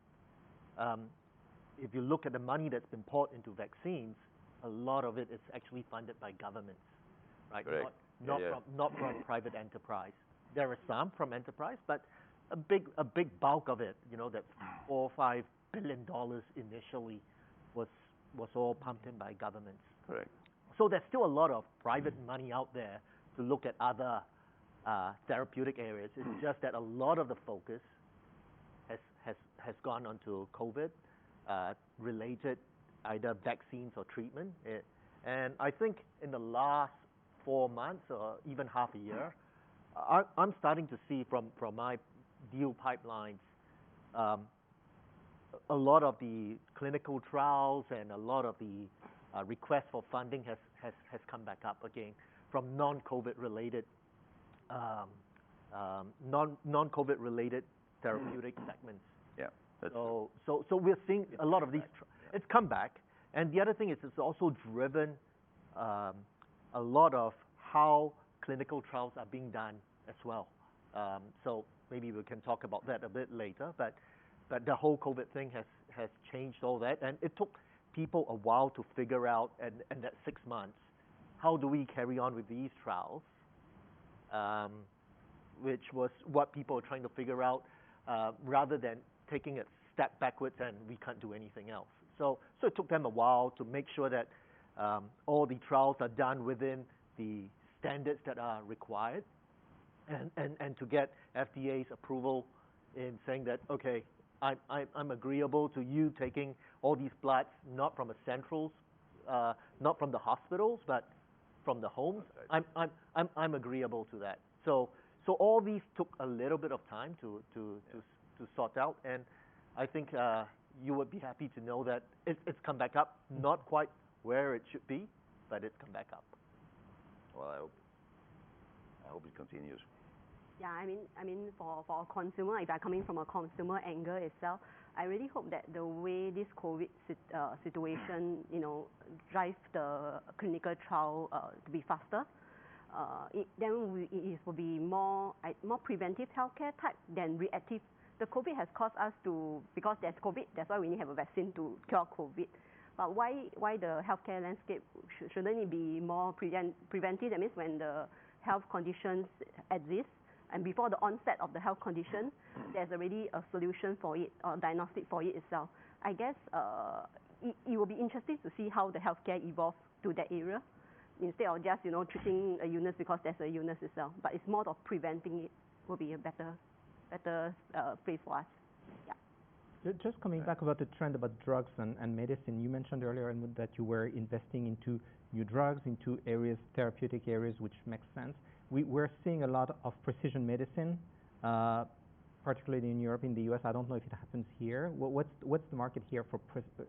[SPEAKER 7] if you look at the money that's been poured into vaccines, a lot of it is actually funded by governments, right?
[SPEAKER 5] Correct.
[SPEAKER 7] Not from private enterprise. There are some from enterprise, but a big bulk of it, that $4 or $5 billion initially was all pumped in by governments.
[SPEAKER 5] Correct.
[SPEAKER 7] So there's still a lot of private money out there to look at other therapeutic areas. It's just that a lot of the focus has gone onto COVID related either vaccines or treatment. And I think in the last 4 months or even half a year, I'm starting to see from my deal pipelines, a lot of the clinical trials and a lot of the requests for funding has come back up again from non-COVID related non-COVID related therapeutic segments.
[SPEAKER 5] Yeah.
[SPEAKER 7] So we're seeing a lot of these. It's come back, and the other thing is it's also driven a lot of how clinical trials are being done as well. So maybe we can talk about that a bit later. But the whole COVID thing has changed all that, and it took people a while to figure out, and that 6 months, how do we carry on with these trials, which was what people were trying to figure out, rather than taking a step backwards and we can't do anything else. So it took them a while to make sure that all the trials are done within the standards that are required, and to get FDA's approval in saying that, okay, I'm agreeable to you taking all these bloods, not from a centrals, not from the hospitals, but from the homes. I'm agreeable to that. So all these took a little bit of time to sort out, and I think you would be happy to know that it's come back up, not quite where it should be, but it's come back up.
[SPEAKER 5] Well, I hope it continues.
[SPEAKER 6] Yeah, I mean, for a consumer, if I'm coming from a consumer angle itself, I really hope that the way this COVID situation, drives the clinical trial to be faster, then it will be more preventive healthcare type than reactive. The COVID has caused us to, because there's COVID, that's why we need to have a vaccine to cure COVID. But why the healthcare landscape shouldn't it be more preventive? That means when the health conditions exist, And before the onset of the health condition, there's already a solution for it, or diagnostic for it itself. I guess it will be interesting to see how the healthcare evolves to that area, instead of just, treating a illness because there's a illness itself. But it's more of preventing it will be a better place for us. Yeah.
[SPEAKER 8] Just coming back about the trend about drugs and medicine, you mentioned earlier that you were investing into new drugs, into areas, therapeutic areas, which makes sense. We're seeing a lot of precision medicine, particularly in Europe, in the US. I don't know if it happens here. What's the market here for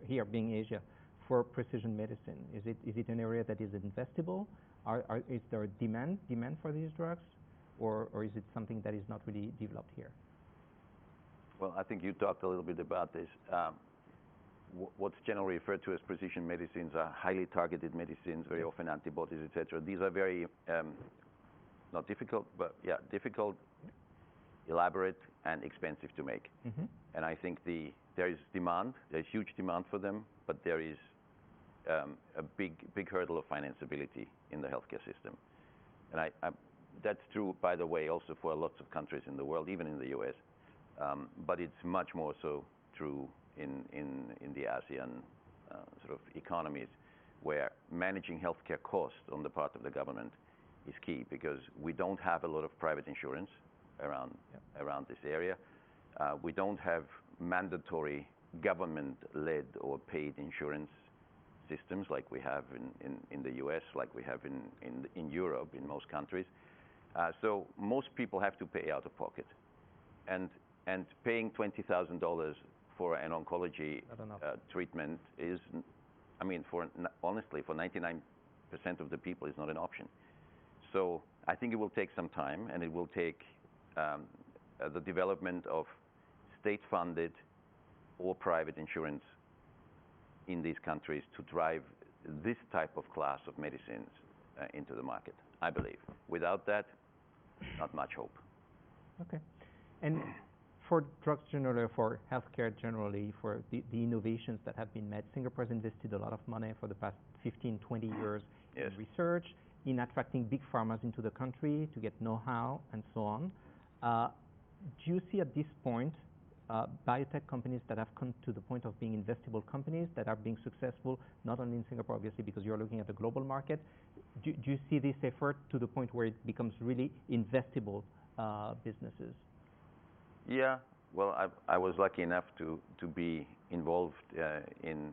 [SPEAKER 8] here being Asia for precision medicine? Is it an area that is investable? Is there a demand for these drugs, or is it something that is not really developed here?
[SPEAKER 5] Well, I think you talked a little bit about this. What's generally referred to as precision medicines are highly targeted medicines, very often antibodies, etc. These are very not difficult, but difficult, elaborate, and expensive to make. Mm-hmm. And I think there is demand. There's huge demand for them, but there is a big hurdle of financeability in the healthcare system. And that's true, by the way, also for lots of countries in the world, even in the US. But it's much more so true in the ASEAN sort of economies, where managing healthcare costs on the part of the government is key, because we don't have a lot of private insurance around this area. We don't have mandatory government-led or paid insurance systems like we have in the US, like we have in Europe, in most countries. So most people have to pay out of pocket. And paying $20,000 for an oncology treatment is, I mean, honestly, for 99% of the people, is not an option. So I think it will take some time, and it will take the development of state-funded or private insurance in these countries to drive this type of class of medicines into the market, I believe. Without that, not much hope.
[SPEAKER 8] Okay. And for drugs generally, for healthcare generally, for the innovations that have been made, Singapore has invested a lot of money for the past 15, 20 years in research, in attracting big pharmas into the country to get know-how and so on. Do you see at this point biotech companies that have come to the point of being investable companies that are being successful, not only in Singapore, obviously, because you're looking at the global market? Do you see this effort to the point where it becomes really investable businesses?
[SPEAKER 5] Yeah, well, I was lucky enough to be involved in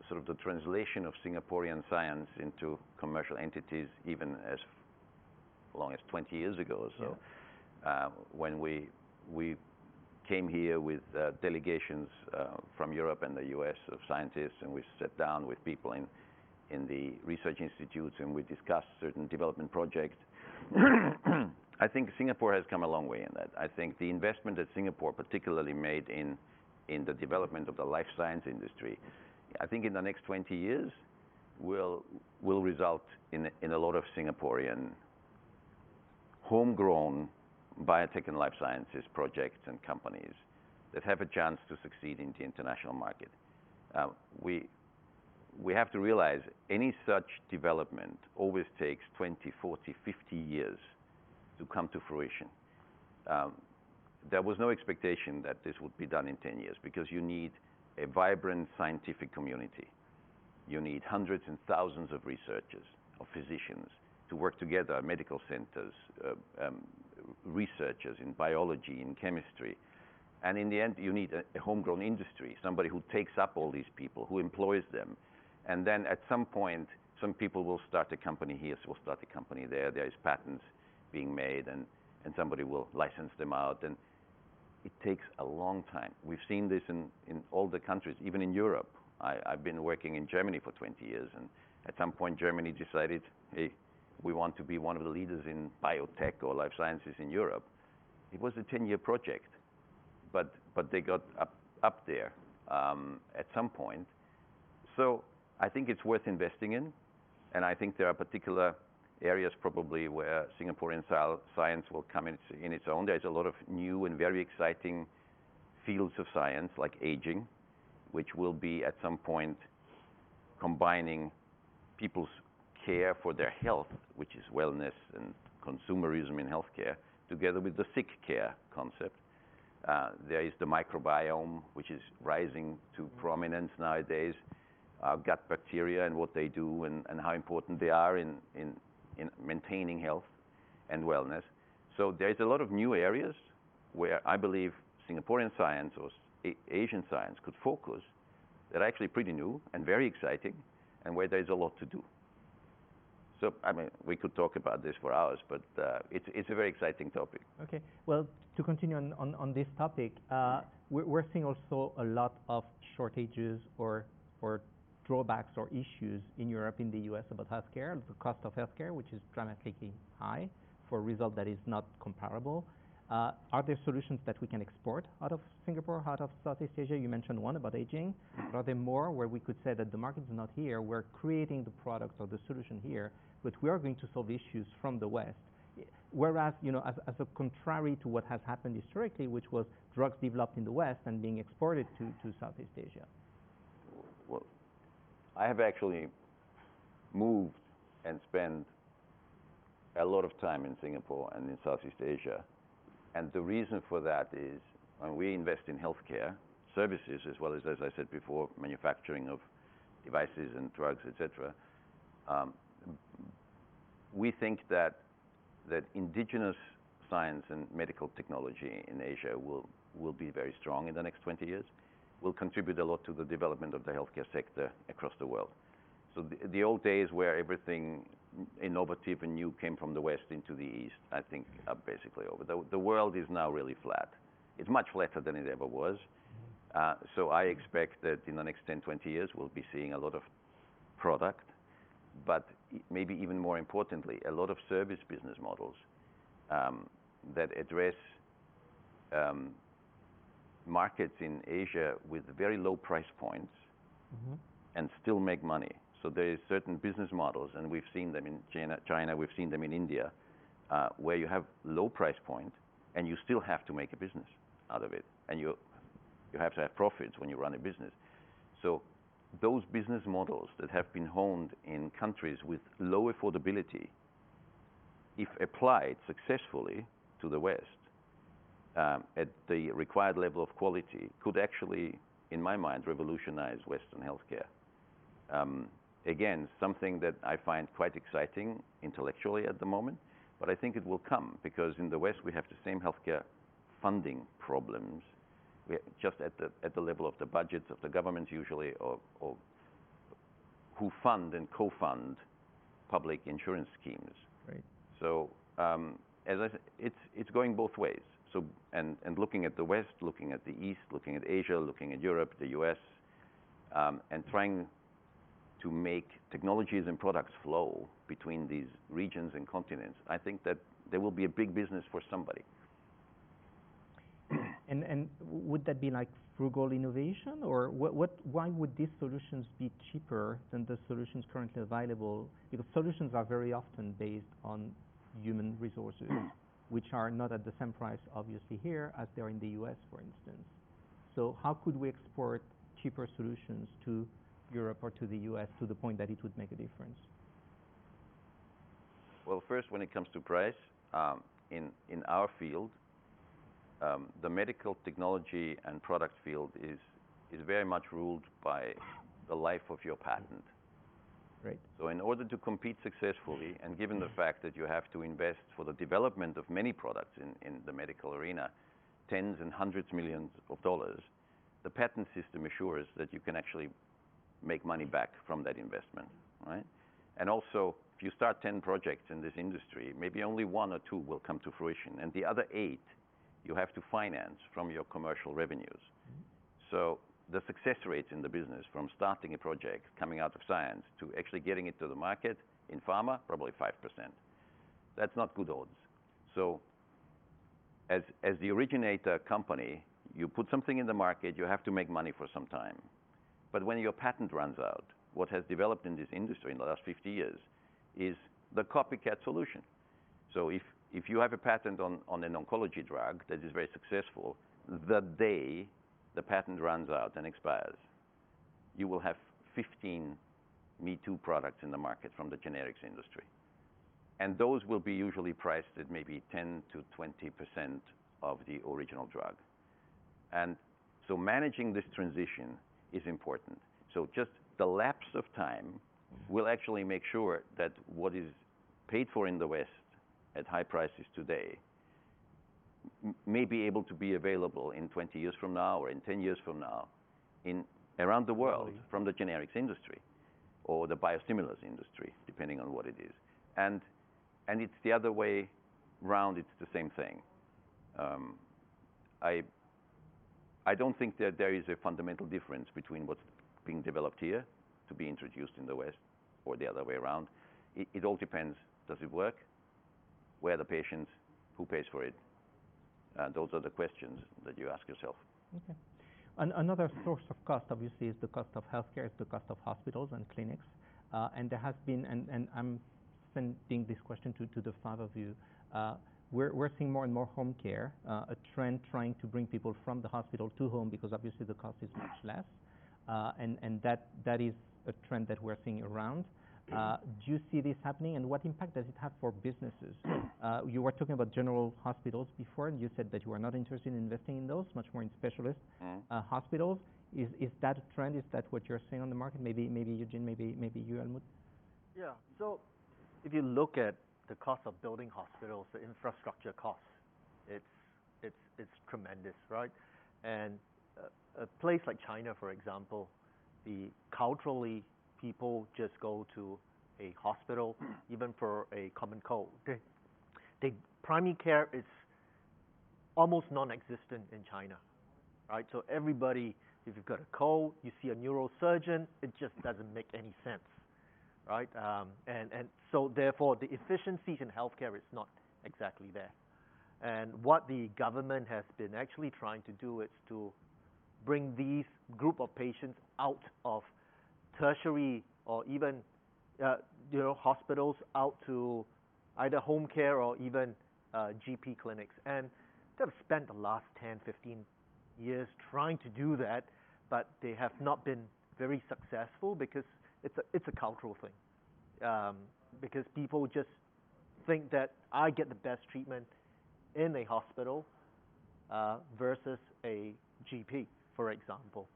[SPEAKER 5] sort of the translation of Singaporean science into commercial entities, even as long as 20 years ago or so. Yeah. When we came here with delegations from Europe and the US of scientists, and we sat down with people in the research institutes, and we discussed certain development projects. I think Singapore has come a long way in that. I think the investment that Singapore particularly made in the development of the life science industry, I think in the next 20 years will result in a lot of Singaporean homegrown biotech and life sciences projects and companies that have a chance to succeed in the international market. We have to realize any such development always takes 20, 40, 50 years to come to fruition. There was no expectation that this would be done in 10 years, because you need a vibrant scientific community. You need hundreds and thousands of researchers, of physicians, to work together, medical centers, researchers in biology, in chemistry. And in the end, you need a homegrown industry, somebody who takes up all these people, who employs them. And then at some point, some people will start a company here, will start a company there. There is patents being made, and somebody will license them out. And it takes a long time. We've seen this in all the countries, even in Europe. I've been working in Germany for 20 years, and at some point Germany decided, hey, we want to be one of the leaders in biotech or life sciences in Europe. It was a 10-year project, but they got up there at some point. So I think it's worth investing in, and I think there are particular areas probably where Singaporean science will come in its own. There's a lot of new and very exciting fields of science, like aging, which will be at some point combining people's care for their health, which is wellness and consumerism in healthcare, together with the sick care concept. There is the microbiome, which is rising to prominence nowadays, gut bacteria and what they do and how important they are in maintaining health and wellness. So there's a lot of new areas where I believe Singaporean science or Asian science could focus that are actually pretty new and very exciting and where there's a lot to do. So, I mean, we could talk about this for hours, but it's a very exciting topic.
[SPEAKER 8] Okay. Well, to continue on this topic, we're seeing also a lot of shortages or drawbacks or issues in Europe, in the US about healthcare, the cost of healthcare, which is dramatically high for a result that is not comparable. Are there solutions that we can export out of Singapore, out of Southeast Asia? You mentioned one about aging. But are there more where we could say that the market is not here, we're creating the product or the solution here, but we are going to solve issues from the West? Whereas, you know, as a contrary to what has happened historically, which was drugs developed in the West and being exported to Southeast Asia.
[SPEAKER 5] Well, I have actually moved and spent a lot of time in Singapore and in Southeast Asia. And the reason for that is when we invest in healthcare services, as well as I said before, manufacturing of devices and drugs, etc., we think that indigenous science and medical technology in Asia will be very strong in the next 20 years, will contribute a lot to the development of the healthcare sector across the world. So the old days where everything innovative and new came from the West into the East, I think are basically over. The world is now really flat. It's much flatter than it ever was. So I expect that in the next 10, 20 years, we'll be seeing a lot of product, but maybe even more importantly, a lot of service business models that address markets in Asia with very low price points and still make money. So there is certain business models, and we've seen them in China, we've seen them in India, where you have low price point, and you still have to make a business out of it, and you have to have profits when you run a business. So those business models that have been honed in countries with low affordability, if applied successfully to the West at the required level of quality, could actually, in my mind, revolutionize Western healthcare. Again, something that I find quite exciting intellectually at the moment, but I think it will come because in the West we have the same healthcare funding problems, just at the level of the budgets of the governments usually, or who fund and co-fund public insurance schemes.
[SPEAKER 8] Right.
[SPEAKER 5] So as I said, it's going both ways. So and looking at the West, looking at the East, looking at Asia, looking at Europe, the US, and trying to make technologies and products flow between these regions and continents, I think that there will be a big business for somebody.
[SPEAKER 8] And would that be like frugal innovation, or why would these solutions be cheaper than the solutions currently available? Because solutions are very often based on human resources, which are not at the same price, obviously, here as they are in the US, for instance. So how could we export cheaper solutions to Europe or to the US to the point that it would make a difference?
[SPEAKER 5] Well, first, when it comes to price, in our field, the medical technology and product field is very much ruled by the life of your patent.
[SPEAKER 8] Right.
[SPEAKER 5] So in order to compete successfully, and given the fact that you have to invest for the development of many products in the medical arena, tens and hundreds of millions of dollars, the patent system assures that you can actually make money back from that investment, right? And also, if you start 10 projects in this industry, maybe only 1 or 2 will come to fruition, and the other 8 you have to finance from your commercial revenues. So the success rates in the business from starting a project, coming out of science, to actually getting it to the market in pharma, probably 5%. That's not good odds. So as the originator company, you put something in the market, you have to make money for some time. But when your patent runs out, what has developed in this industry in the last 50 years is the copycat solution. So if you have a patent on an oncology drug that is very successful, the day the patent runs out and expires, you will have 15 Me Too products in the market from the generics industry. And those will be usually priced at maybe 10 to 20% of the original drug. And so managing this transition is important. So just the lapse of time will actually make sure that what is paid for in the West at high prices today may be able to be available in 20 years from now or in 10 years from now around the world from the generics industry or the biostimulants industry, depending on what it is. And it's the other way round, it's the same thing. I don't think that there is a fundamental difference between what's being developed here to be introduced in the West or the other way around. It all depends. Does it work? Where are the patients? Who pays for it? Those are the questions that you ask yourself.
[SPEAKER 8] Okay. Another source of cost, obviously, is the cost of healthcare, is the cost of hospitals and clinics. And there has been, and I'm sending this question to the five of you, we're seeing more and more home care, a trend trying to bring people from the hospital to home because obviously the cost is much less. And that is a trend that we're seeing around. Do you see this happening, and what impact does it have for businesses? You were talking about general hospitals before, and you said that you are not interested in investing in those, much more in specialist hospitals. Is that a trend? Is that what you're seeing on the market? Maybe Eugene, maybe you, Helmut?
[SPEAKER 7] Yeah. So if you look at the cost of building hospitals, the infrastructure costs, it's tremendous, right? And a place like China, for example, culturally, people just go to a hospital, even for a common cold. Primary care is almost non-existent in China, right? So everybody, if you've got a cold, you see a neurosurgeon, it just doesn't make any sense, right? And so therefore, the efficiencies in healthcare is not exactly there. And what the government has been actually trying to do is to bring these group of patients out of tertiary or even hospitals out to either home care or even GP clinics. And they've spent the last 10, 15 years trying to do that, but they have not been very successful because it's a cultural thing. Because people just think that I get the best treatment in a hospital versus a GP, for example.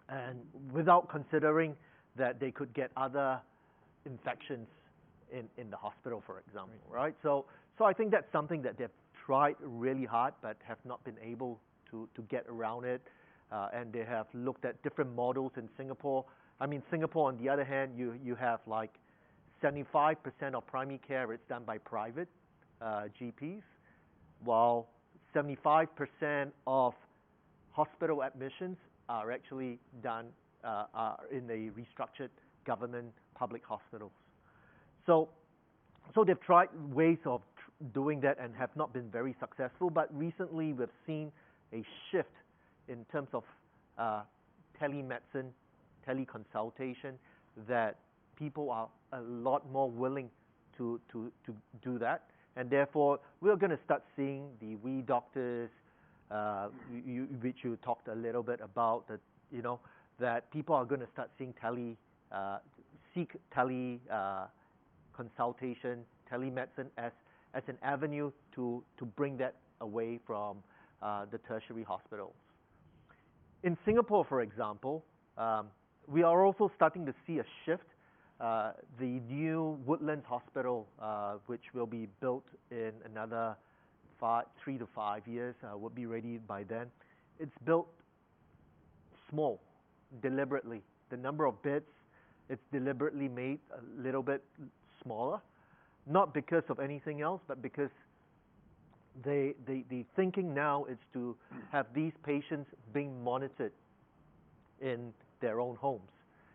[SPEAKER 7] And without considering that they could get other infections in the hospital, for example, right? So I think that's something that they've tried really hard but have not been able to get around it. And they have looked at different models in Singapore. I mean, Singapore, on the other hand, you have like 75% of primary care is done by private GPs, while 75% of hospital admissions are actually done in a restructured government public hospitals. So they've tried ways of doing that and have not been very successful, but recently we've seen a shift in terms of telemedicine, teleconsultation, that people are a lot more willing to do that. And therefore, we're going to start seeing the we doctors, which you talked a little bit about, that people are going to start seeing consultation, telemedicine as an avenue to bring that away from the tertiary hospitals. In Singapore, for example, we are also starting to see a shift. The new Woodlands Hospital, which will be built in another 3 to 5 years, will be ready by then. It's built small, deliberately. The number of beds, it's deliberately made a little bit smaller, not because of anything else, but because the thinking now is to have these patients being monitored in their own homes.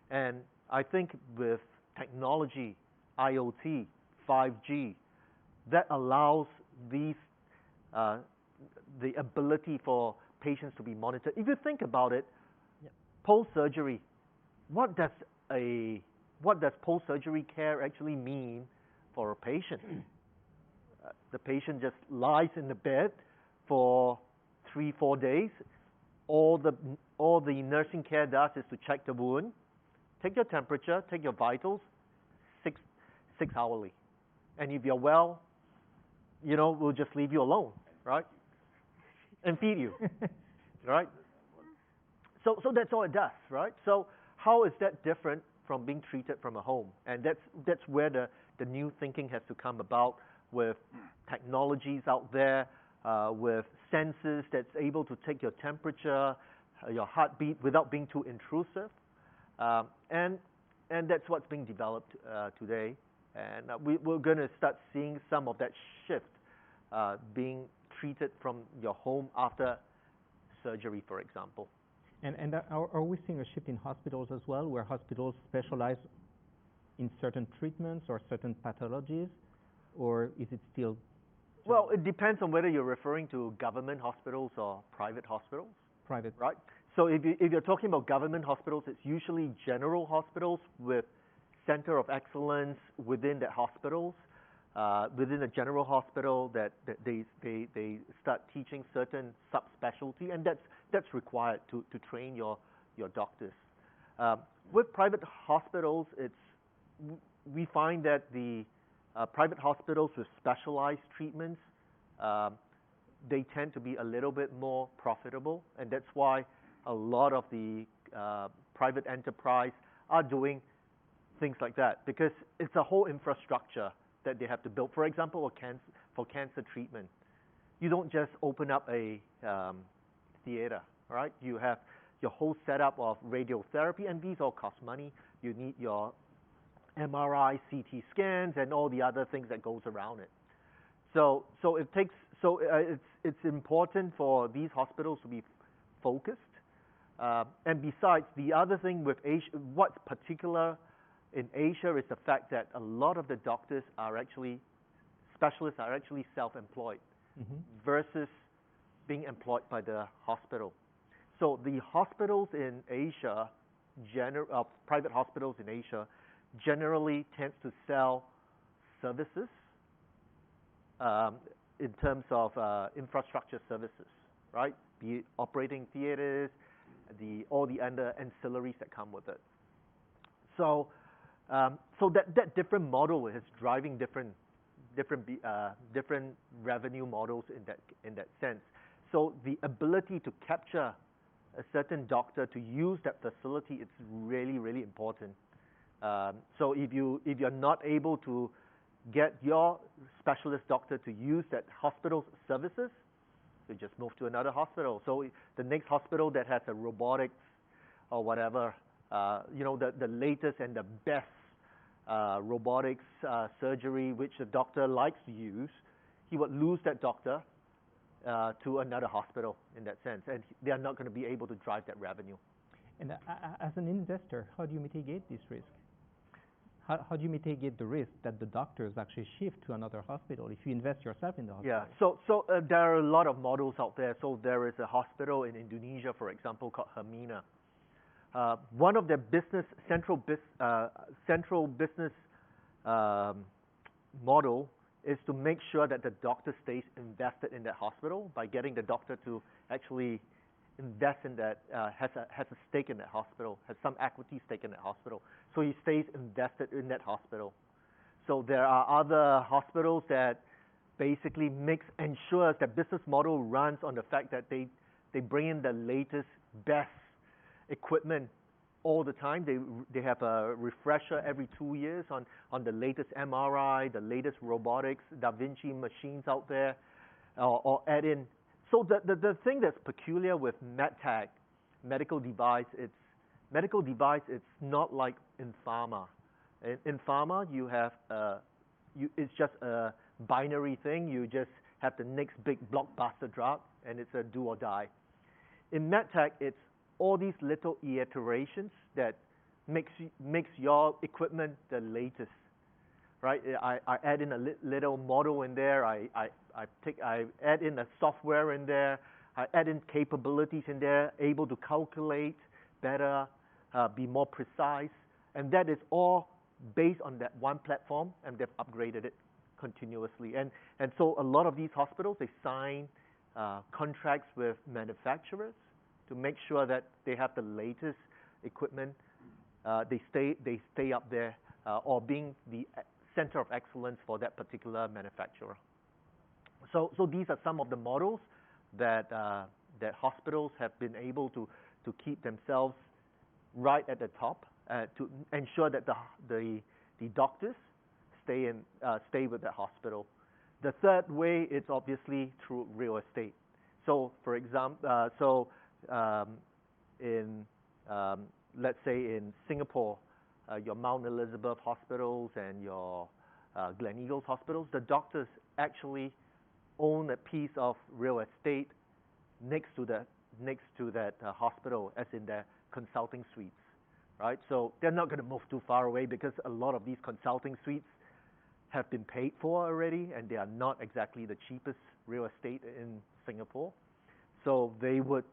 [SPEAKER 7] And I think with technology, IoT, 5G, that allows these the ability for patients to be monitored. If you think about it, post-surgery, what does post-surgery care actually mean for a patient? The patient just lies in the bed for 3-4 days. All the nursing care does is to check the wound, take your temperature, take your vitals, 6 hourly. And if you're well, you know, we'll just leave you alone, right? And feed you, right? So that's all it does, right? So how is that different from being treated from a home? And that's where the new thinking has to come about, with technologies out there, with sensors that's able to take your temperature, your heartbeat without being too intrusive. And that's what's being developed today. And we're going to start seeing some of that shift being treated from your home after surgery, for example.
[SPEAKER 8] And are we seeing a shift in hospitals as well, where hospitals specialize in certain treatments or certain pathologies, or is it still?
[SPEAKER 7] Well, it depends on whether you're referring to government hospitals or private hospitals.
[SPEAKER 8] Private.
[SPEAKER 7] Right? So if you're talking about government hospitals, it's usually general hospitals with center of excellence within that hospitals, within a general hospital that they start teaching certain subspecialty, and that's required to train your doctors. With private hospitals, we find that the private hospitals with specialized treatments, they tend to be a little bit more profitable, and that's why a lot of the private enterprise are doing things like that, because it's a whole infrastructure that they have to build. For example, for cancer treatment, you don't just open up a theater, right? You have your whole setup of radiotherapy, and these all cost money. You need your MRI, CT scans, and all the other things that goes around it. So it's important for these hospitals to be focused. And besides, the other thing with Asia, what's particular in Asia is the fact that a lot of the doctors are actually, specialists are actually self-employed versus being employed by the hospital. So the hospitals in Asia, private hospitals in Asia, generally tends to sell services in terms of infrastructure services, right? Be it operating theaters, all the other ancillaries that come with it. So that different model is driving different revenue models in that sense. So the ability to capture a certain doctor to use that facility, it's really, really important. So if you're not able to get your specialist doctor to use that hospital's services, you just move to another hospital. So the next hospital that has a robotics or whatever, the latest and the best robotics surgery which the doctor likes to use, he would lose that doctor to another hospital in that sense, and they are not going to be able to drive that revenue.
[SPEAKER 8] And as an investor, how do you mitigate this risk? How do you mitigate the risk that the doctors actually shift to another hospital if you invest yourself in the hospital?
[SPEAKER 7] Yeah, so there are a lot of models out there. So there is a hospital in Indonesia, for example, called Hermina. One of their central business model is to make sure that the doctor stays invested in that hospital by getting the doctor to actually invest in that, has a stake in that hospital, has some equity stake in that hospital. So he stays invested in that hospital. So there are other hospitals that basically ensures that business model runs on the fact that they bring in the latest, best equipment all the time. They have a refresher every 2 years on the latest MRI, the latest robotics, Da Vinci machines out there, or add in. So the thing that's peculiar with medtech, medical device, it's not like in pharma. In pharma, you have it's just a binary thing. You just have the next big blockbuster drug, and it's a do or die. In medtech, it's all these little iterations that makes your equipment the latest, right? I add in a little model in there. I add in a software in there. I add in capabilities in there, able to calculate better, be more precise, and that is all based on that one platform, and they've upgraded it continuously. And so a lot of these hospitals, they sign contracts with manufacturers to make sure that they have the latest equipment. They stay up there, or being the center of excellence for that particular manufacturer. So these are some of the models that that hospitals have been able to keep themselves right at the top, to ensure that the doctors stay with the hospital. The third way is obviously through real estate. So, for example, let's say in Singapore, your Mount Elizabeth hospitals and your Gleneagles hospitals, the doctors actually own a piece of real estate next to that hospital, as in their consulting suites, right? So they're not going to move too far away, because a lot of these consulting suites have been paid for already, and they are not exactly the cheapest real estate in Singapore. So they would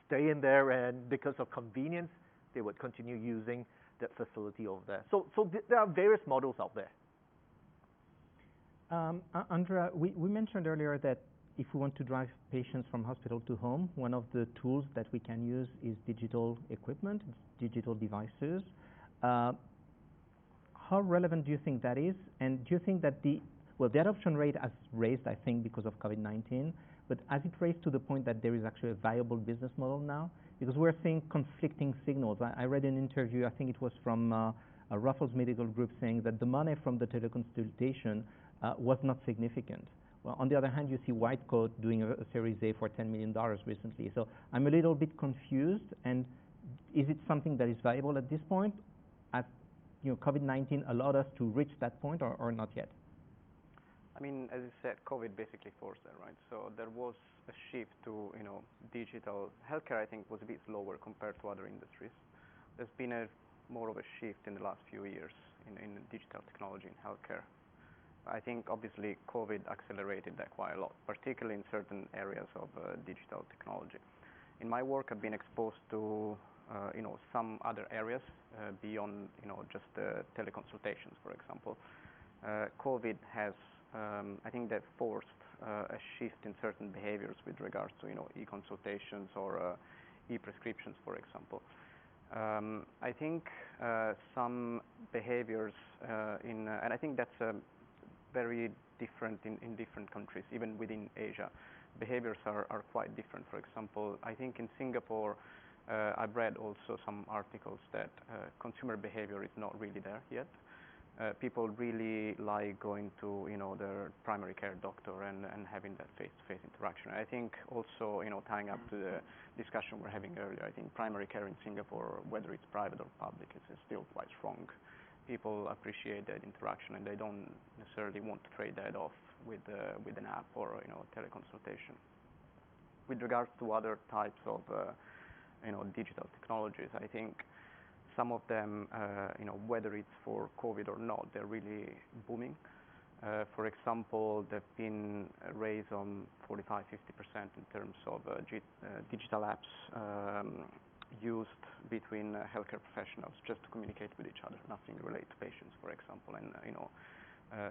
[SPEAKER 7] stay in there, and because of convenience, they would continue using that facility over there. So there are various models out there.
[SPEAKER 8] Andrea, we mentioned earlier that if we want to drive patients from hospital to home, one of the tools that we can use is digital equipment, digital devices. How relevant do you think that is? And do you think that the adoption rate has raised, I think, because of COVID-19, but has it raised to the point that there is actually a viable business model now? Because we're seeing conflicting signals. I read an interview, I think it was from Ruffles Medical Group, saying that the money from the teleconsultation was not significant. Well, on the other hand, you see White Coat doing a Series A for $10 million recently. So I'm a little bit confused. And is it something that is viable at this point? As COVID-19 allowed us to reach that point, or not yet?
[SPEAKER 4] I mean, as you said, COVID basically forced that, right? So there was a shift to digital. Healthcare, I think, was a bit slower compared to other industries. There's been more of a shift in the last few years in digital technology in healthcare. I think obviously COVID accelerated that quite a lot, particularly in certain areas of digital technology. In my work, I've been exposed to some other areas beyond just teleconsultations, for example. COVID has, I think, that forced a shift in certain behaviors with regards to e-consultations or e-prescriptions, for example. I think some behaviors and I think that's very different in different countries, even within Asia. Behaviors are quite different. For example, I think in Singapore, I've read also some articles that consumer behavior is not really there yet. People really like going to their primary care doctor and having that face-to-face interaction. I think also tying up to the discussion we're having earlier, I think primary care in Singapore, whether it's private or public, is still quite strong. People appreciate that interaction, and they don't necessarily want to trade that off with an app or teleconsultation. With regards to other types of digital technologies, I think some of them, whether it's for COVID or not, they're really booming. For example, they've been raised on 45-50% in terms of digital apps used between healthcare professionals just to communicate with each other, nothing related to patients, for example, and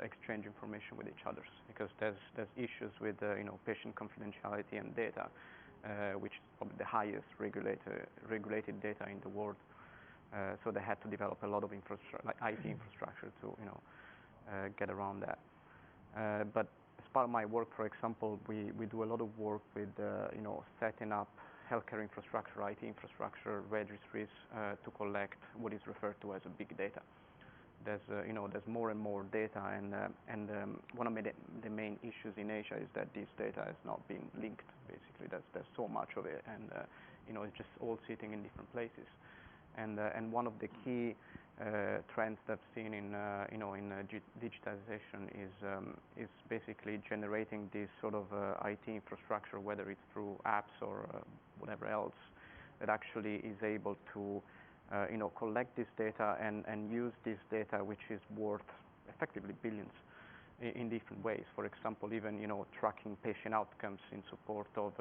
[SPEAKER 4] exchange information with each other, because there's issues with patient confidentiality and data, which is probably the highest regulated data in the world. So they had to develop a lot of like IT infrastructure to get around that. But as part of my work, for example, we do a lot of work with setting up healthcare infrastructure, IT infrastructure, registries to collect what is referred to as a big data. There's more and more data, and one of the main issues in Asia is that this data is not being linked. Basically, there's so much of it, and it's just all sitting in different places. And one of the key trends that I've seen in digitization is basically generating this sort of IT infrastructure, whether it's through apps or whatever else, that actually is able to collect this data and use this data, which is worth effectively billions in different ways. For example, even tracking patient outcomes in support of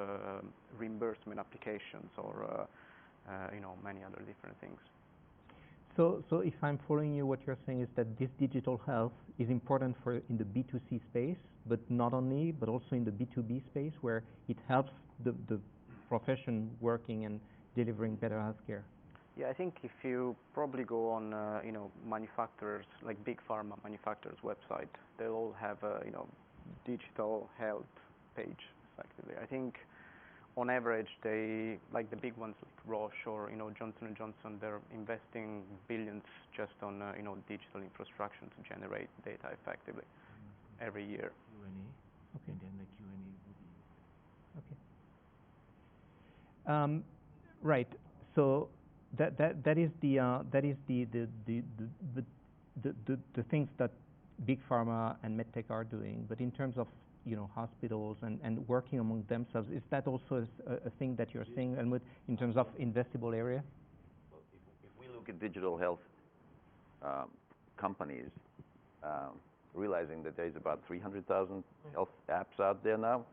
[SPEAKER 4] reimbursement applications or many other different things.
[SPEAKER 8] So if I'm following you, what you're saying is that this digital health is important in the B2C space, but not only, but also in the B2B space, where it helps the profession working and delivering better healthcare.
[SPEAKER 4] Yeah, I think if you probably go on, manufacturers, like big pharma manufacturers' website, they'll all have a, digital health page, effectively. I think on average, they, like the big ones like Roche or, Johnson & Johnson, they're investing billions just on, digital infrastructure to generate data effectively every year.
[SPEAKER 9] Q&A.
[SPEAKER 3] Okay.
[SPEAKER 9] And then the Q&A will be...
[SPEAKER 3] Okay. Right. So that is the things that big pharma and medtech are doing. But in terms of hospitals and working among themselves, is that also a thing that you're seeing, and in terms of investable area?
[SPEAKER 5] Well, if we look at digital health companies, realizing that there's about 300,000 health apps out there now.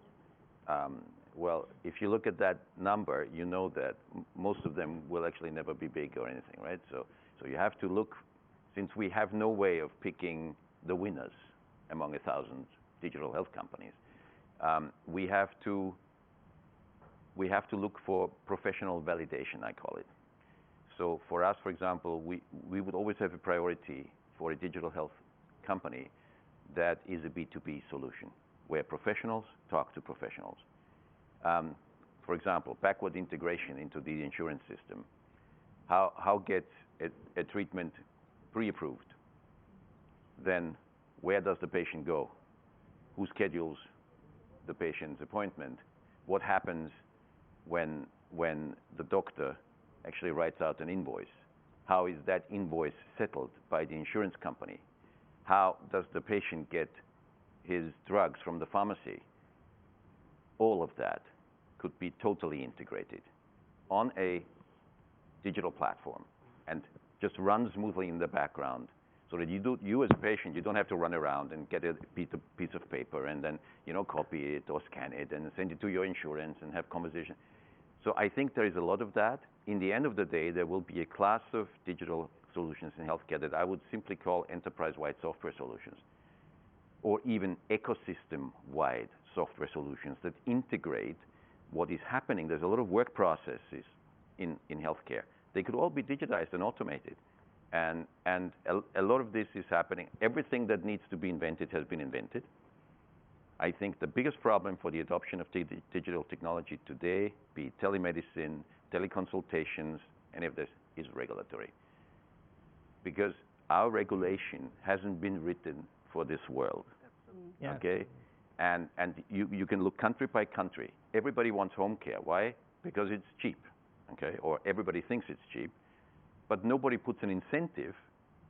[SPEAKER 5] Well, if you look at that number, you know that most of them will actually never be big or anything, right? So you have to look, since we have no way of picking the winners among 1,000 digital health companies, we have to look for professional validation, I call it. So for us, for example, we would always have a priority for a digital health company that is a B2B solution, where professionals talk to professionals. For example, backward integration into the insurance system. How gets a treatment pre-approved? Then where does the patient go? Who schedules the patient's appointment? What happens when the doctor actually writes out an invoice? How is that invoice settled by the insurance company? How does the patient get his drugs from the pharmacy? All of that could be totally integrated on a digital platform and just run smoothly in the background, so that you as a patient, you don't have to run around and get a piece of paper and then copy it or scan it and send it to your insurance and have conversation. So I think there is a lot of that. In the end of the day, there will be a class of digital solutions in healthcare that I would simply call enterprise-wide software solutions, or even ecosystem-wide software solutions that integrate what is happening. There's a lot of work processes in healthcare. They could all be digitized and automated. And a lot of this is happening. Everything that needs to be invented has been invented. I think the biggest problem for the adoption of digital technology today, be it telemedicine, teleconsultations, any of this, is regulatory. Because our regulation hasn't been written for this world.
[SPEAKER 3] Yeah.
[SPEAKER 5] Okay? And you can look country by country. Everybody wants home care. Why? Because it's cheap, okay? Or everybody thinks it's cheap. But nobody puts an incentive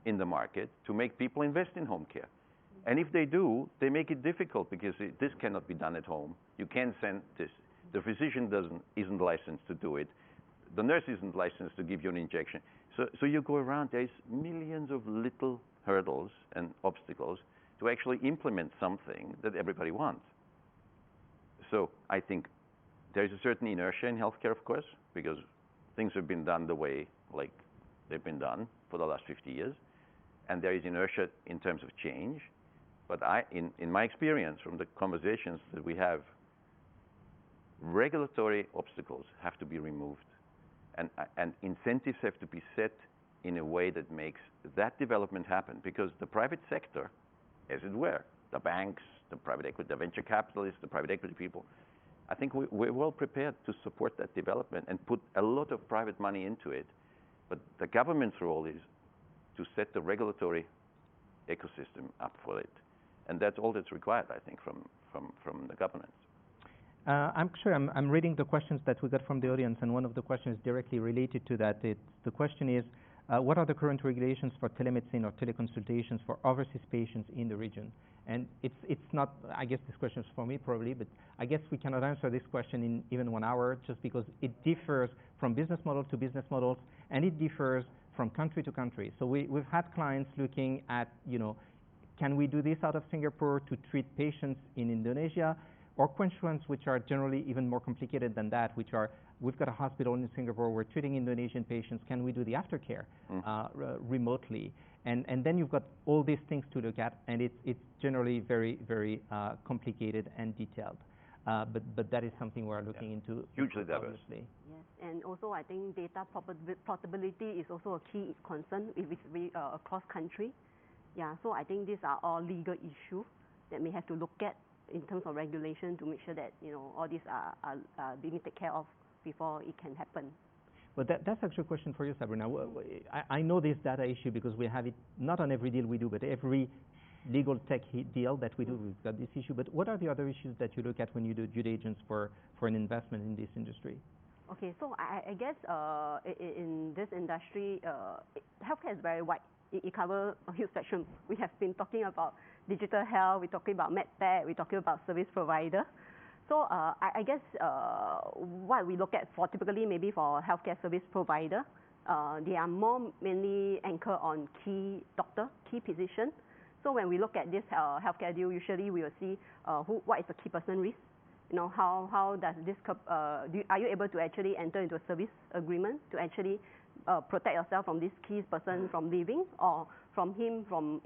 [SPEAKER 5] in the market to make people invest in home care. And if they do, they make it difficult, because this cannot be done at home. You can't send this. The physician isn't licensed to do it. The nurse isn't licensed to give you an injection. So you go around, there's millions of little hurdles and obstacles to actually implement something that everybody wants. So I think there's a certain inertia in healthcare, of course, because things have been done the way like they've been done for the last 50 years. And there is inertia in terms of change. But in my experience from the conversations that we have, regulatory obstacles have to be removed. And incentives have to be set in a way that makes that development happen. Because the private sector, as it were, the banks, the private equity, the venture capitalists, the private equity people, I think we're well prepared to support that development and put a lot of private money into it. But the government's role is to set the regulatory ecosystem up for it. And that's all that's required, I think, from the government.
[SPEAKER 3] I'm reading the questions that we got from the audience, and one of the questions directly related to that. The question is, what are the current regulations for telemedicine or teleconsultations for overseas patients in the region? And it's not, I guess this question is for me probably, but I guess we cannot answer this question in even 1 hour, just because it differs from business model to business models, and it differs from country to country. So we've had clients looking at, can we do this out of Singapore to treat patients in Indonesia? Or questions which are generally even more complicated than that, which are, we've got a hospital in Singapore, we're treating Indonesian patients, can we do the aftercare remotely? And then you've got all these things to look at, and it's generally very, very complicated and detailed.
[SPEAKER 8] But that is something we're looking into.
[SPEAKER 5] Hugely diverse.
[SPEAKER 8] Obviously.
[SPEAKER 6] Yes, and also I think data portability is also a key concern if it's across country. Yeah, so I think these are all legal issues that may have to look at in terms of regulation to make sure that all these are being taken care of before it can happen.
[SPEAKER 8] But that's actually a question for you, Sabrina. I know this data issue because we have it not on every deal we do, but every legal tech deal that we do, we've got this issue. But what are the other issues that you look at when you do due diligence for an investment in this industry?
[SPEAKER 6] Okay, so I guess in this industry, healthcare is very wide. It covers a huge spectrum. We have been talking about digital health, we're talking about medtech, we're talking about service provider. So I guess what we look at for typically maybe for healthcare service provider, they are more mainly anchored on key doctor, key physician. So when we look at this healthcare deal, usually we will see what is the key person risk. How does this, are you able to actually enter into a service agreement to actually protect yourself from this key person from leaving or from him from,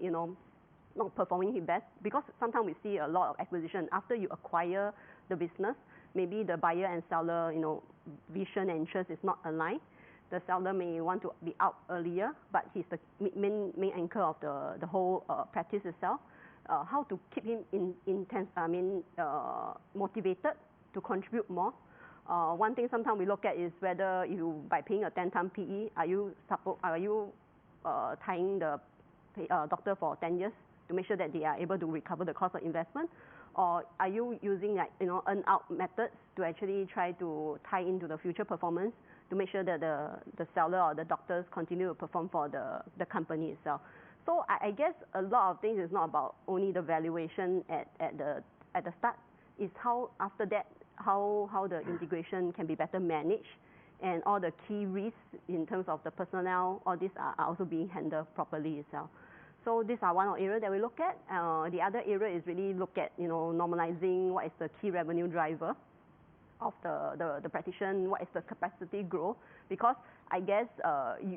[SPEAKER 6] not performing his best? Because sometimes we see a lot of acquisition. After you acquire the business, maybe the buyer and seller, vision and interest is not aligned. The seller may want to be out earlier, but he's the main anchor of the whole practice itself. How to keep him motivated to contribute more. One thing sometimes we look at is whether by paying a 10-time PE, are you tying the doctor for 10 years to make sure that they are able to recover the cost of investment? Or are you using earn out methods to actually try to tie into the future performance to make sure that the seller or the doctors continue to perform for the company itself? So I guess a lot of things is not about only the valuation at the start. It's how after that how the integration can be better managed, and all the key risks in terms of the personnel, all these are also being handled properly itself. So these are one of the areas that we look at. The other area is really look at normalizing what is the key revenue driver of the practitioner, what is the capacity growth, because I guess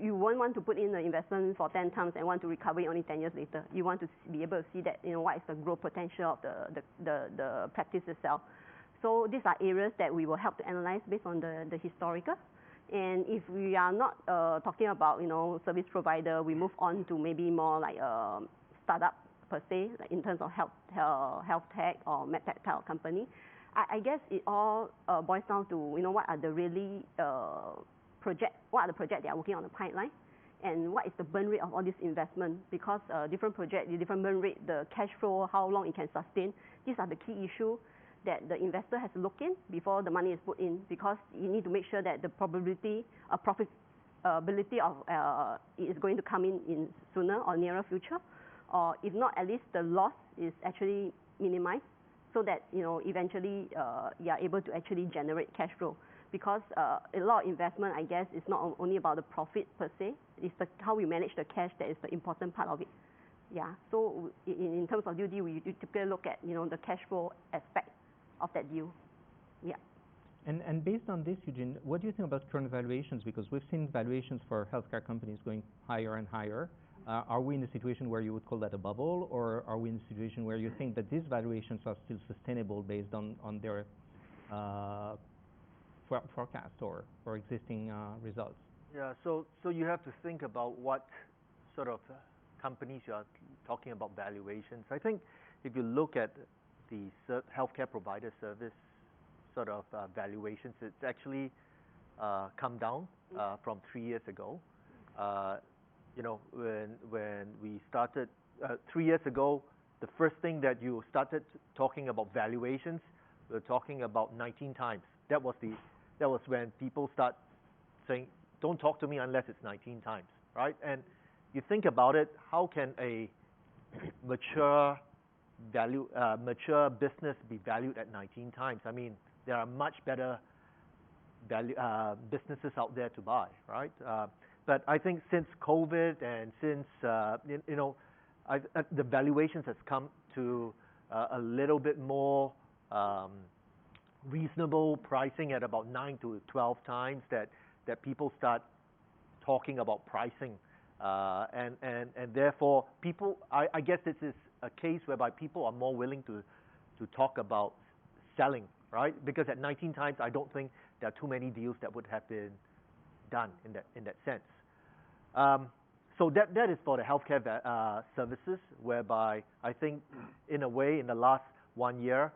[SPEAKER 6] you won't want to put in the investment for 10 times and want to recover it only 10 years later. You want to be able to see that what is the growth potential of the practice itself. So these are areas that we will help to analyze based on the historical. And if we are not talking about service provider, we move on to maybe more like startup per se, like in terms of health tech or medtech type of company. I guess it all boils down to what are the really what are the projects they are working on the pipeline, and what is the burn rate of all this investment, because different project, the different burn rate, the cash flow, how long it can sustain. These are the key issues that the investor has to look in before the money is put in, because you need to make sure that the probability of profitability of it is going to come in sooner or nearer future, or if not, at least the loss is actually minimized, so that eventually you are able to actually generate cash flow. Because a lot of investment, I guess, is not only about the profit per se. It's how we manage the cash that is the important part of it. Yeah. So in terms of due deal, we typically look at the cash flow aspect of that deal. Yeah.
[SPEAKER 8] And based on this, Eugene, what do you think about current valuations? Because we've seen valuations for healthcare companies going higher and higher. Are we in a situation where you would call that a bubble, or are we in a situation where you think that these valuations are still sustainable based on their forecast or existing results?
[SPEAKER 7] Yeah, so you have to think about what sort of companies you are talking about valuations. I think if you look at the healthcare provider service sort of valuations, it's actually come down from 3 years ago. When we started 3 years ago, the first thing that you started talking about valuations, we're talking about 19 times. That was when people start saying, don't talk to me unless it's 19 times, right? And you think about it, how can a mature business be valued at 19 times? I mean, there are much better businesses out there to buy, right? But I think since COVID and since the valuations has come to a little bit more reasonable pricing at about 9 to 12 times that people start talking about pricing, and therefore people, I guess this is a case whereby people are more willing to talk about selling right? Because at 19 times, I don't think there are too many deals that would have been done in that sense. So that is for the healthcare services, whereby I think, in a way, in the last 1 year,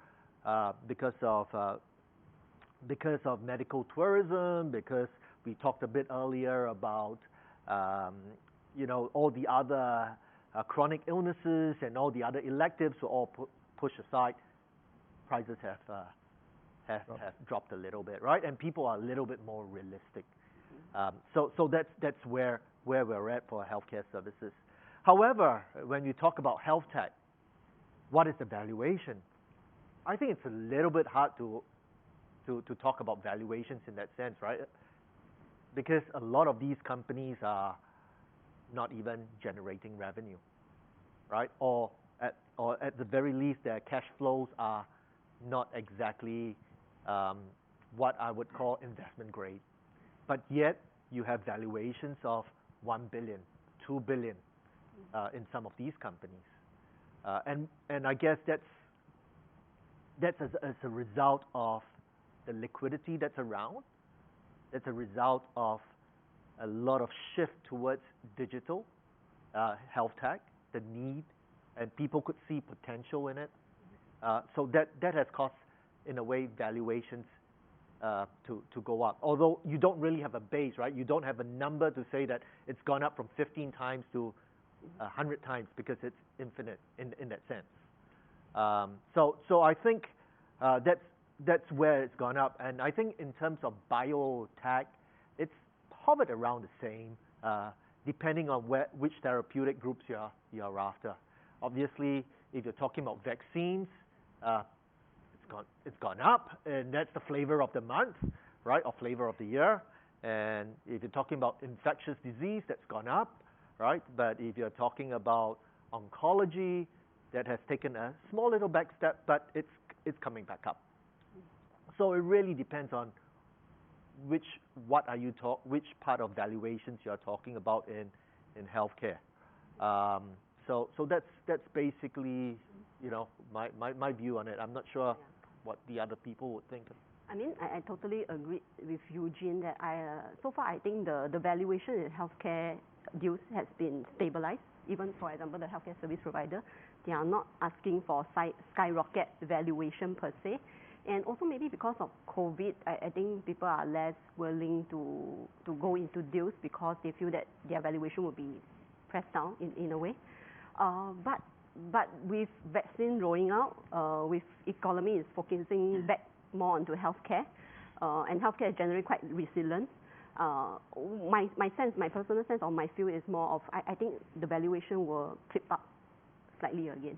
[SPEAKER 7] because of medical tourism, because we talked a bit earlier about all the other chronic illnesses and all the other electives were all pushed aside. Prices have dropped a little bit, right? And people are a little bit more realistic. So that's where we're at for healthcare services. However, when you talk about health tech, what is the valuation? I think it's a little bit hard to talk about valuations in that sense, right? Because a lot of these companies are not even generating revenue, right? Or at the very least, their cash flows are not exactly what I would call investment grade. But yet, you have valuations of 1 billion, 2 billion in some of these companies. And I guess that's as a result of the liquidity that's around. That's a result of a lot of shift towards digital health tech, the need, and people could see potential in it. So that has caused, in a way, valuations to go up. Although you don't really have a base, right? You don't have a number to say that it's gone up from 15 times to 100 times because it's infinite in that sense. So I think that's where it's gone up. And I think in terms of biotech, it's hovered around the same, depending on which therapeutic groups you're after. Obviously, if you're talking about vaccines, it's gone up, and that's the flavor of the month, right, or flavor of the year. And if you're talking about infectious disease, that's gone up, right? But if you're talking about oncology, that has taken a small little back step, but it's coming back up. So it really depends on which part of valuations you're talking about in healthcare. So that's basically my view on it. I'm not sure what the other people would think.
[SPEAKER 6] I mean, I totally agree with Eugene that so far I think the valuation in healthcare deals has been stabilized. Even, for example, the healthcare service provider, they are not asking for skyrocket valuation per se. And also maybe because of COVID, I think people are less willing to go into deals because they feel that their valuation will be pressed down in a way. But with vaccine rolling out, with economy is focusing back more onto healthcare, and healthcare is generally quite resilient. My personal sense or my feel is more of I think the valuation will clip up slightly again.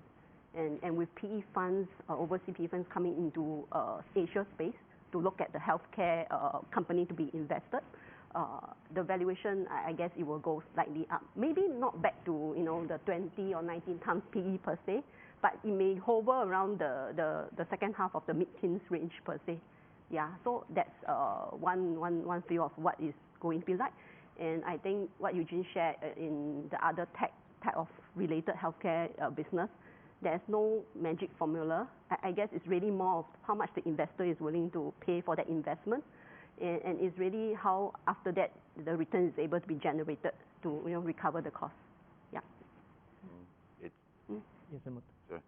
[SPEAKER 6] And with PE funds, overseas PE funds coming into Asia space to look at the healthcare company to be invested, the valuation, I guess it will go slightly up. Maybe not back to the 20 or 19 times PE per se, but it may hover around the second half of the mid-teens range per se. Yeah, so that's one view of what is going to be like. And I think what Eugene shared in the other type of related healthcare business, there's no magic formula. I guess it's really more of how much the investor is willing to pay for that investment. And it's really how, after that, the return is able to be generated to recover the cost. Yeah.
[SPEAKER 8] Yes, Amut.
[SPEAKER 5] Sure.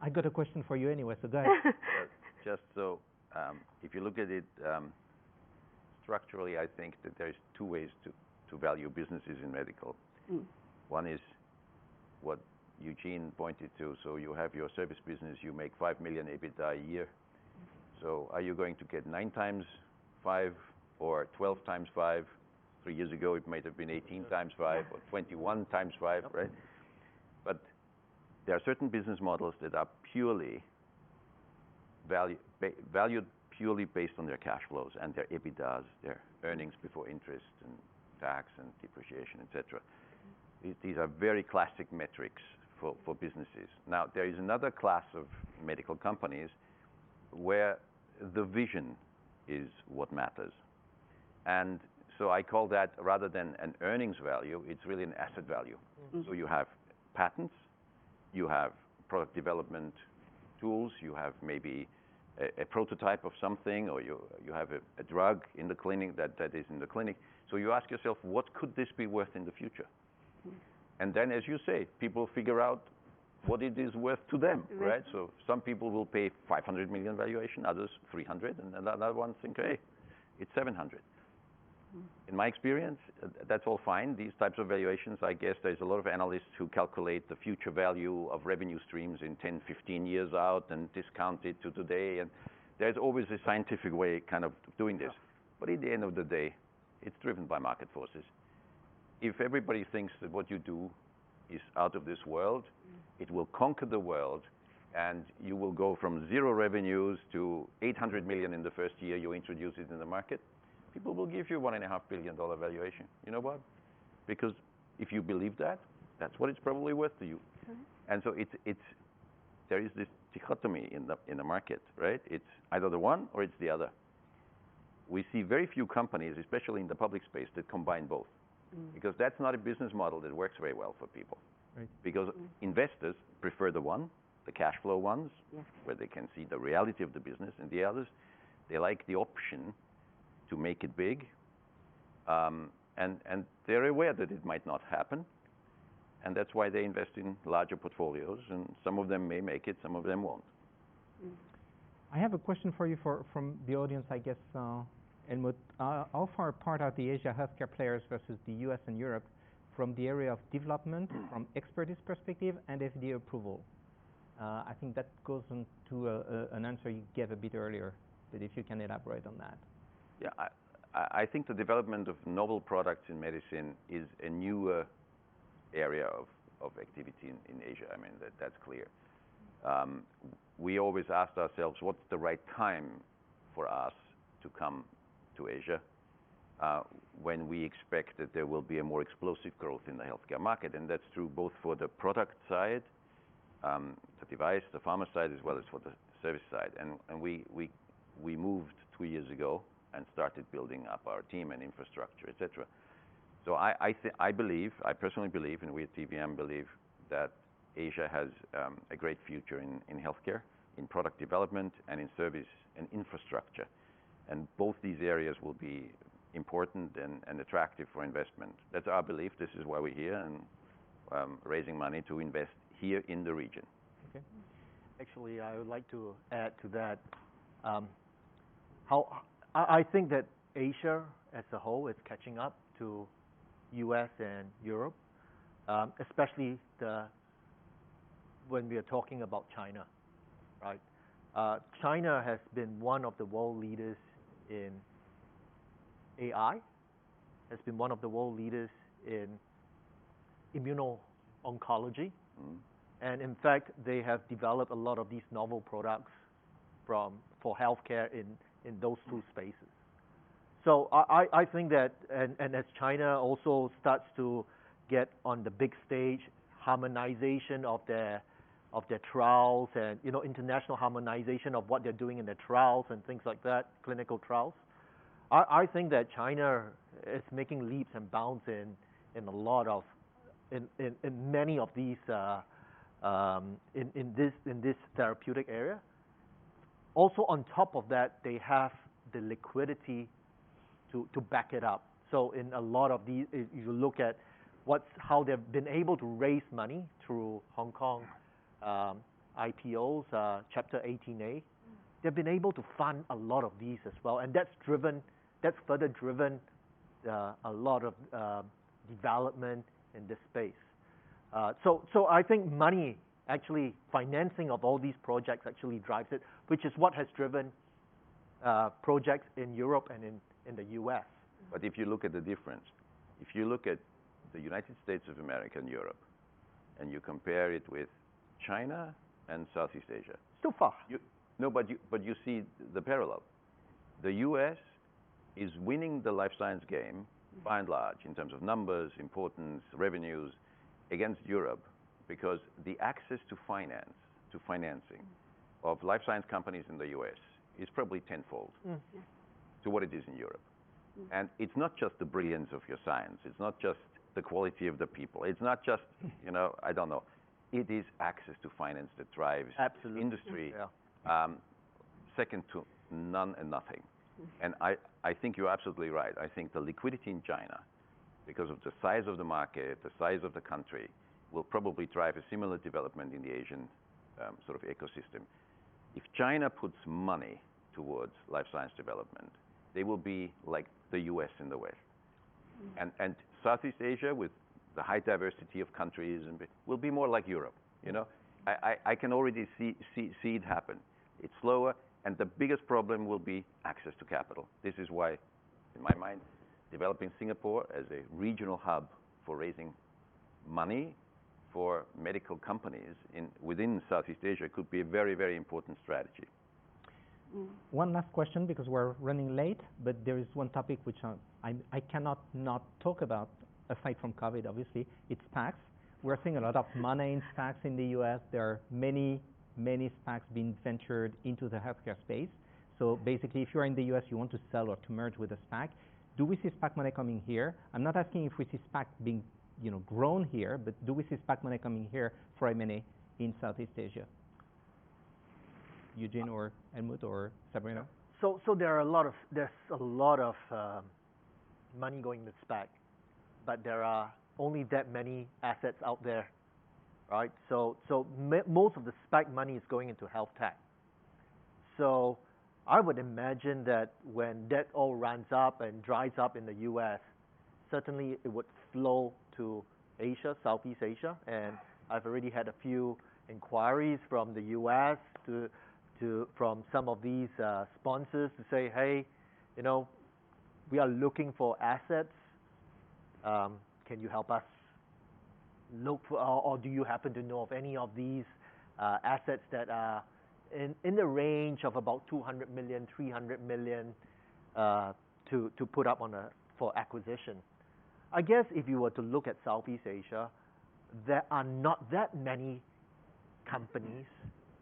[SPEAKER 8] I got a question for you anyway, so go ahead.
[SPEAKER 5] Just so, if you look at it structurally, I think that there's two ways to value businesses in medical. One is what Eugene pointed to. So you have your service business, you make 5 million EBITDA a year. So are you going to get 9 times 5 or 12 times 5? 3 years ago, it might have been 18 times 5 or 21 times 5, right? But there are certain business models that are purely valued purely based on their cash flows and their EBITDAs, their earnings before interest and tax and depreciation, etc. These are very classic metrics for businesses. Now, there is another class of medical companies where the vision is what matters. And so I call that, rather than an earnings value, it's really an asset value. So you have patents, you have product development tools, you have maybe a prototype of something, or you have a drug in the clinic that is in the clinic. So you ask yourself, what could this be worth in the future? And then, as you say, people figure out what it is worth to them, right? So some people will pay 500 million valuation, others 300, and another one think, hey, it's 700. In my experience, that's all fine. These types of valuations, I guess there's a lot of analysts who calculate the future value of revenue streams in 10, 15 years out and discount it to today. And there's always a scientific way kind of doing this. But at the end of the day, it's driven by market forces. If everybody thinks that what you do is out of this world, it will conquer the world, and you will go from 0 revenues to 800 million in the first year you introduce it in the market. People will give you $1.5 billion valuation. You know what? Because if you believe that, that's what it's probably worth to you. And so there is this dichotomy in the market, right? It's either the one or it's the other. We see very few companies, especially in the public space, that combine both. Because that's not a business model that works very well for people.
[SPEAKER 8] Right.
[SPEAKER 5] Because investors prefer the one, the cash flow ones, where they can see the reality of the business, and the others, they like the option to make it big, and they're aware that it might not happen, and that's why they invest in larger portfolios, and some of them may make it, some of them won't.
[SPEAKER 8] I have a question for you from the audience, I guess, Helmut. How far apart are the Asia healthcare players versus the US and Europe from the area of development, from expertise perspective, and FDA approval? I think that goes into an answer you gave a bit earlier, but if you can elaborate on that.
[SPEAKER 5] Yeah, I think the development of novel products in medicine is a newer area of activity in Asia. I mean, that's clear. We always asked ourselves, what's the right time for us to come to Asia when we expect that there will be a more explosive growth in the healthcare market? And that's true both for the product side, the device, the pharma side, as well as for the service side. And we moved 2 years ago and started building up our team and infrastructure, etc. So I personally believe, and we at TVM believe, that Asia has a great future in healthcare, in product development, and in service and infrastructure. And both these areas will be important and attractive for investment. That's our belief. This is why we're here, and raising money to invest here in the region.
[SPEAKER 7] Okay. Actually, I would like to add to that. I think that Asia as a whole is catching up to US and Europe, especially when we are talking about China, right? China has been one of the world leaders in AI, has been one of the world leaders in immuno-oncology, and in fact, they have developed a lot of these novel products for healthcare in those two spaces. So I think that, and as China also starts to get on the big stage, harmonization of their trials, and international harmonization of what they're doing in their trials and things like that, clinical trials. I think that China is making leaps and bounds in a lot of in many of these in this therapeutic area. Also, on top of that, they have the liquidity to back it up. So in a lot of these, if you look at how they've been able to raise money through Hong Kong IPOs, Chapter 18A, they've been able to fund a lot of these as well, and that's further driven a lot of development in this space. So I think money, actually financing of all these projects actually drives it, which is what has driven projects in Europe and in the US.
[SPEAKER 5] But if you look at the difference, if you look at the United States of America and Europe, and you compare it with China and Southeast Asia.
[SPEAKER 7] Too far.
[SPEAKER 5] But you see the parallel. The US is winning the life science game, by and large, in terms of numbers, importance, revenues, against Europe, because the access to financing of life science companies in the US is probably tenfold to what it is in Europe. And it's not just the brilliance of your science. It's not just the quality of the people. It's not just, I don't know. It is access to finance that drives industry. second to none and nothing. And I think you're absolutely right. I think the liquidity in China, because of the size of the market, the size of the country, will probably drive a similar development in the Asian sort of ecosystem. If China puts money towards life science development, they will be like the US in the West. And Southeast Asia, with the high diversity of countries, will be more like Europe. You know, I can already see it happen. It's slower, and the biggest problem will be access to capital. This is why, in my mind, developing Singapore as a regional hub for raising money for medical companies within Southeast Asia could be a very, very important strategy.
[SPEAKER 8] One last question, because we're running late, but there is one topic which I cannot not talk about, aside from COVID, obviously. It's SPACs. We're seeing a lot of money in SPACs in the US. There are many SPACs being ventured into the healthcare space. So basically, if you're in the US, you want to sell or to merge with a SPAC. Do we see SPAC money coming here? I'm not asking if we see SPAC being grown here, but do we see SPAC money coming here for M&A in Southeast Asia? Eugene or Helmut or Sabrina?
[SPEAKER 7] So there's a lot of money going to SPAC, but there are only that many assets out there, right? So most of the SPAC money is going into health tech. So I would imagine that when that all runs up and dries up in the U.S., certainly it would flow to Asia, Southeast Asia, and I've already had a few inquiries from the U.S. from some of these sponsors to say, hey, we are looking for assets. Can you help us look for, or do you happen to know of any of these assets that are in the range of about 200 million, 300 million to put up for acquisition? I guess if you were to look at Southeast Asia, there are not that many companies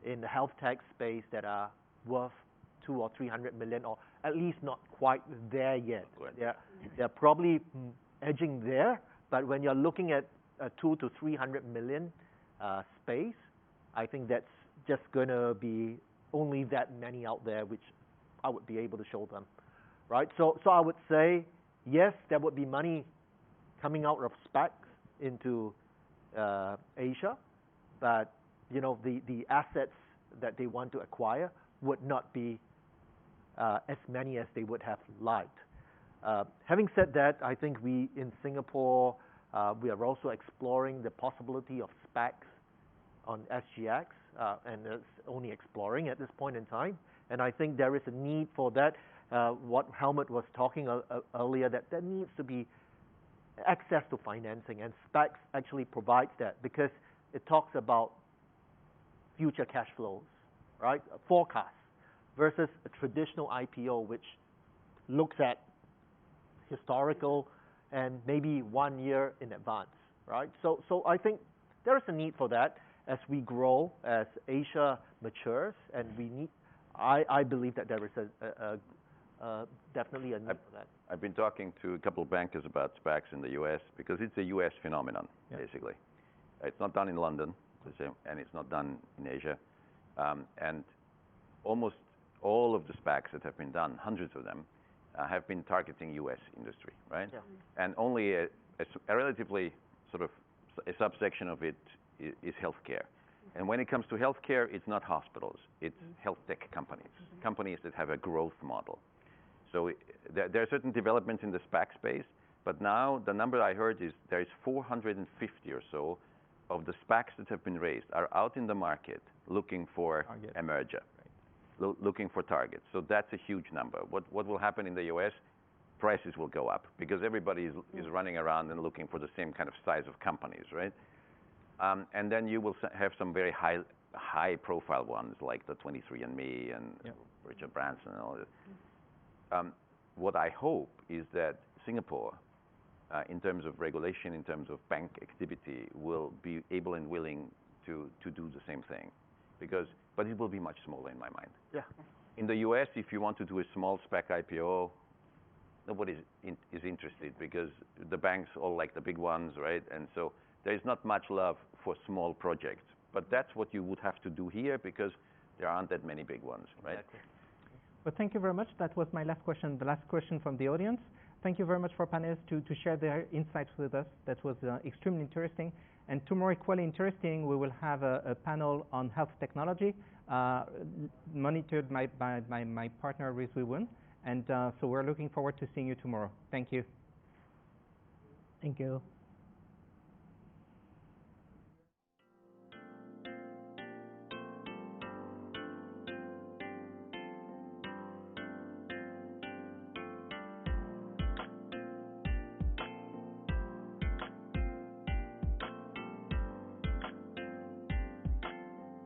[SPEAKER 7] in the health tech space that are worth 200 or 300 million, or at least not quite there yet. They're probably edging there, but when you're looking at a 200 to 300 million space, I think that's just going to be only that many out there, which I would be able to show them, right? So I would say, yes, there would be money coming out of SPACs into Asia, but the assets that they want to acquire would not be as many as they would have liked. Having said that, I think we in Singapore, we are also exploring the possibility of SPACs on SGX, and it's only exploring at this point in time. And I think there is a need for that. What Helmut was talking earlier, that there needs to be access to financing, and SPACs actually provides that because it talks about future cash flows, right? A forecast versus a traditional IPO, which looks at historical and maybe 1 year in advance, right? So I think there is a need for that as we grow, as Asia matures, and I believe that there is definitely a need for that.
[SPEAKER 5] I've been talking to a couple of bankers about SPACs in the U.S. because it's a U.S. phenomenon, basically. It's not done in London, and it's not done in Asia. And almost all of the SPACs that have been done, hundreds of them, have been targeting U.S. industry, right? Yeah. And only a relatively sort of a subsection of it is healthcare. And when it comes to healthcare, it's not hospitals, it's health tech companies, companies that have a growth model. So there are certain developments in the SPAC space, but now the number I heard is there is 450 or so of the SPACs that have been raised are out in the market looking for a merger, looking for targets. So that's a huge number. What will happen in the US? Prices will go up because everybody is running around and looking for the same kind of size of companies, right? And then you will have some very high profile ones like the 23andMe and Richard Branson and all that. What I hope is that Singapore, in terms of regulation, in terms of bank activity, will be able and willing to do the same thing, but it will be much smaller in my mind.
[SPEAKER 7] Yeah.
[SPEAKER 5] In the US, if you want to do a small SPAC IPO, nobody is interested because the banks all like the big ones, right? And so there is not much love for small projects. But that's what you would have to do here because there aren't that many big ones, right? Exactly.
[SPEAKER 8] Well, thank you very much. That was my last question, the last question from the audience. Thank you very much for panelists to share their insights with us. That was extremely interesting. And tomorrow, equally interesting, we will have a panel on health technology, monitored by my partner, Reese Wiwun. And so we're looking forward to seeing you tomorrow. Thank you.
[SPEAKER 3] Thank you.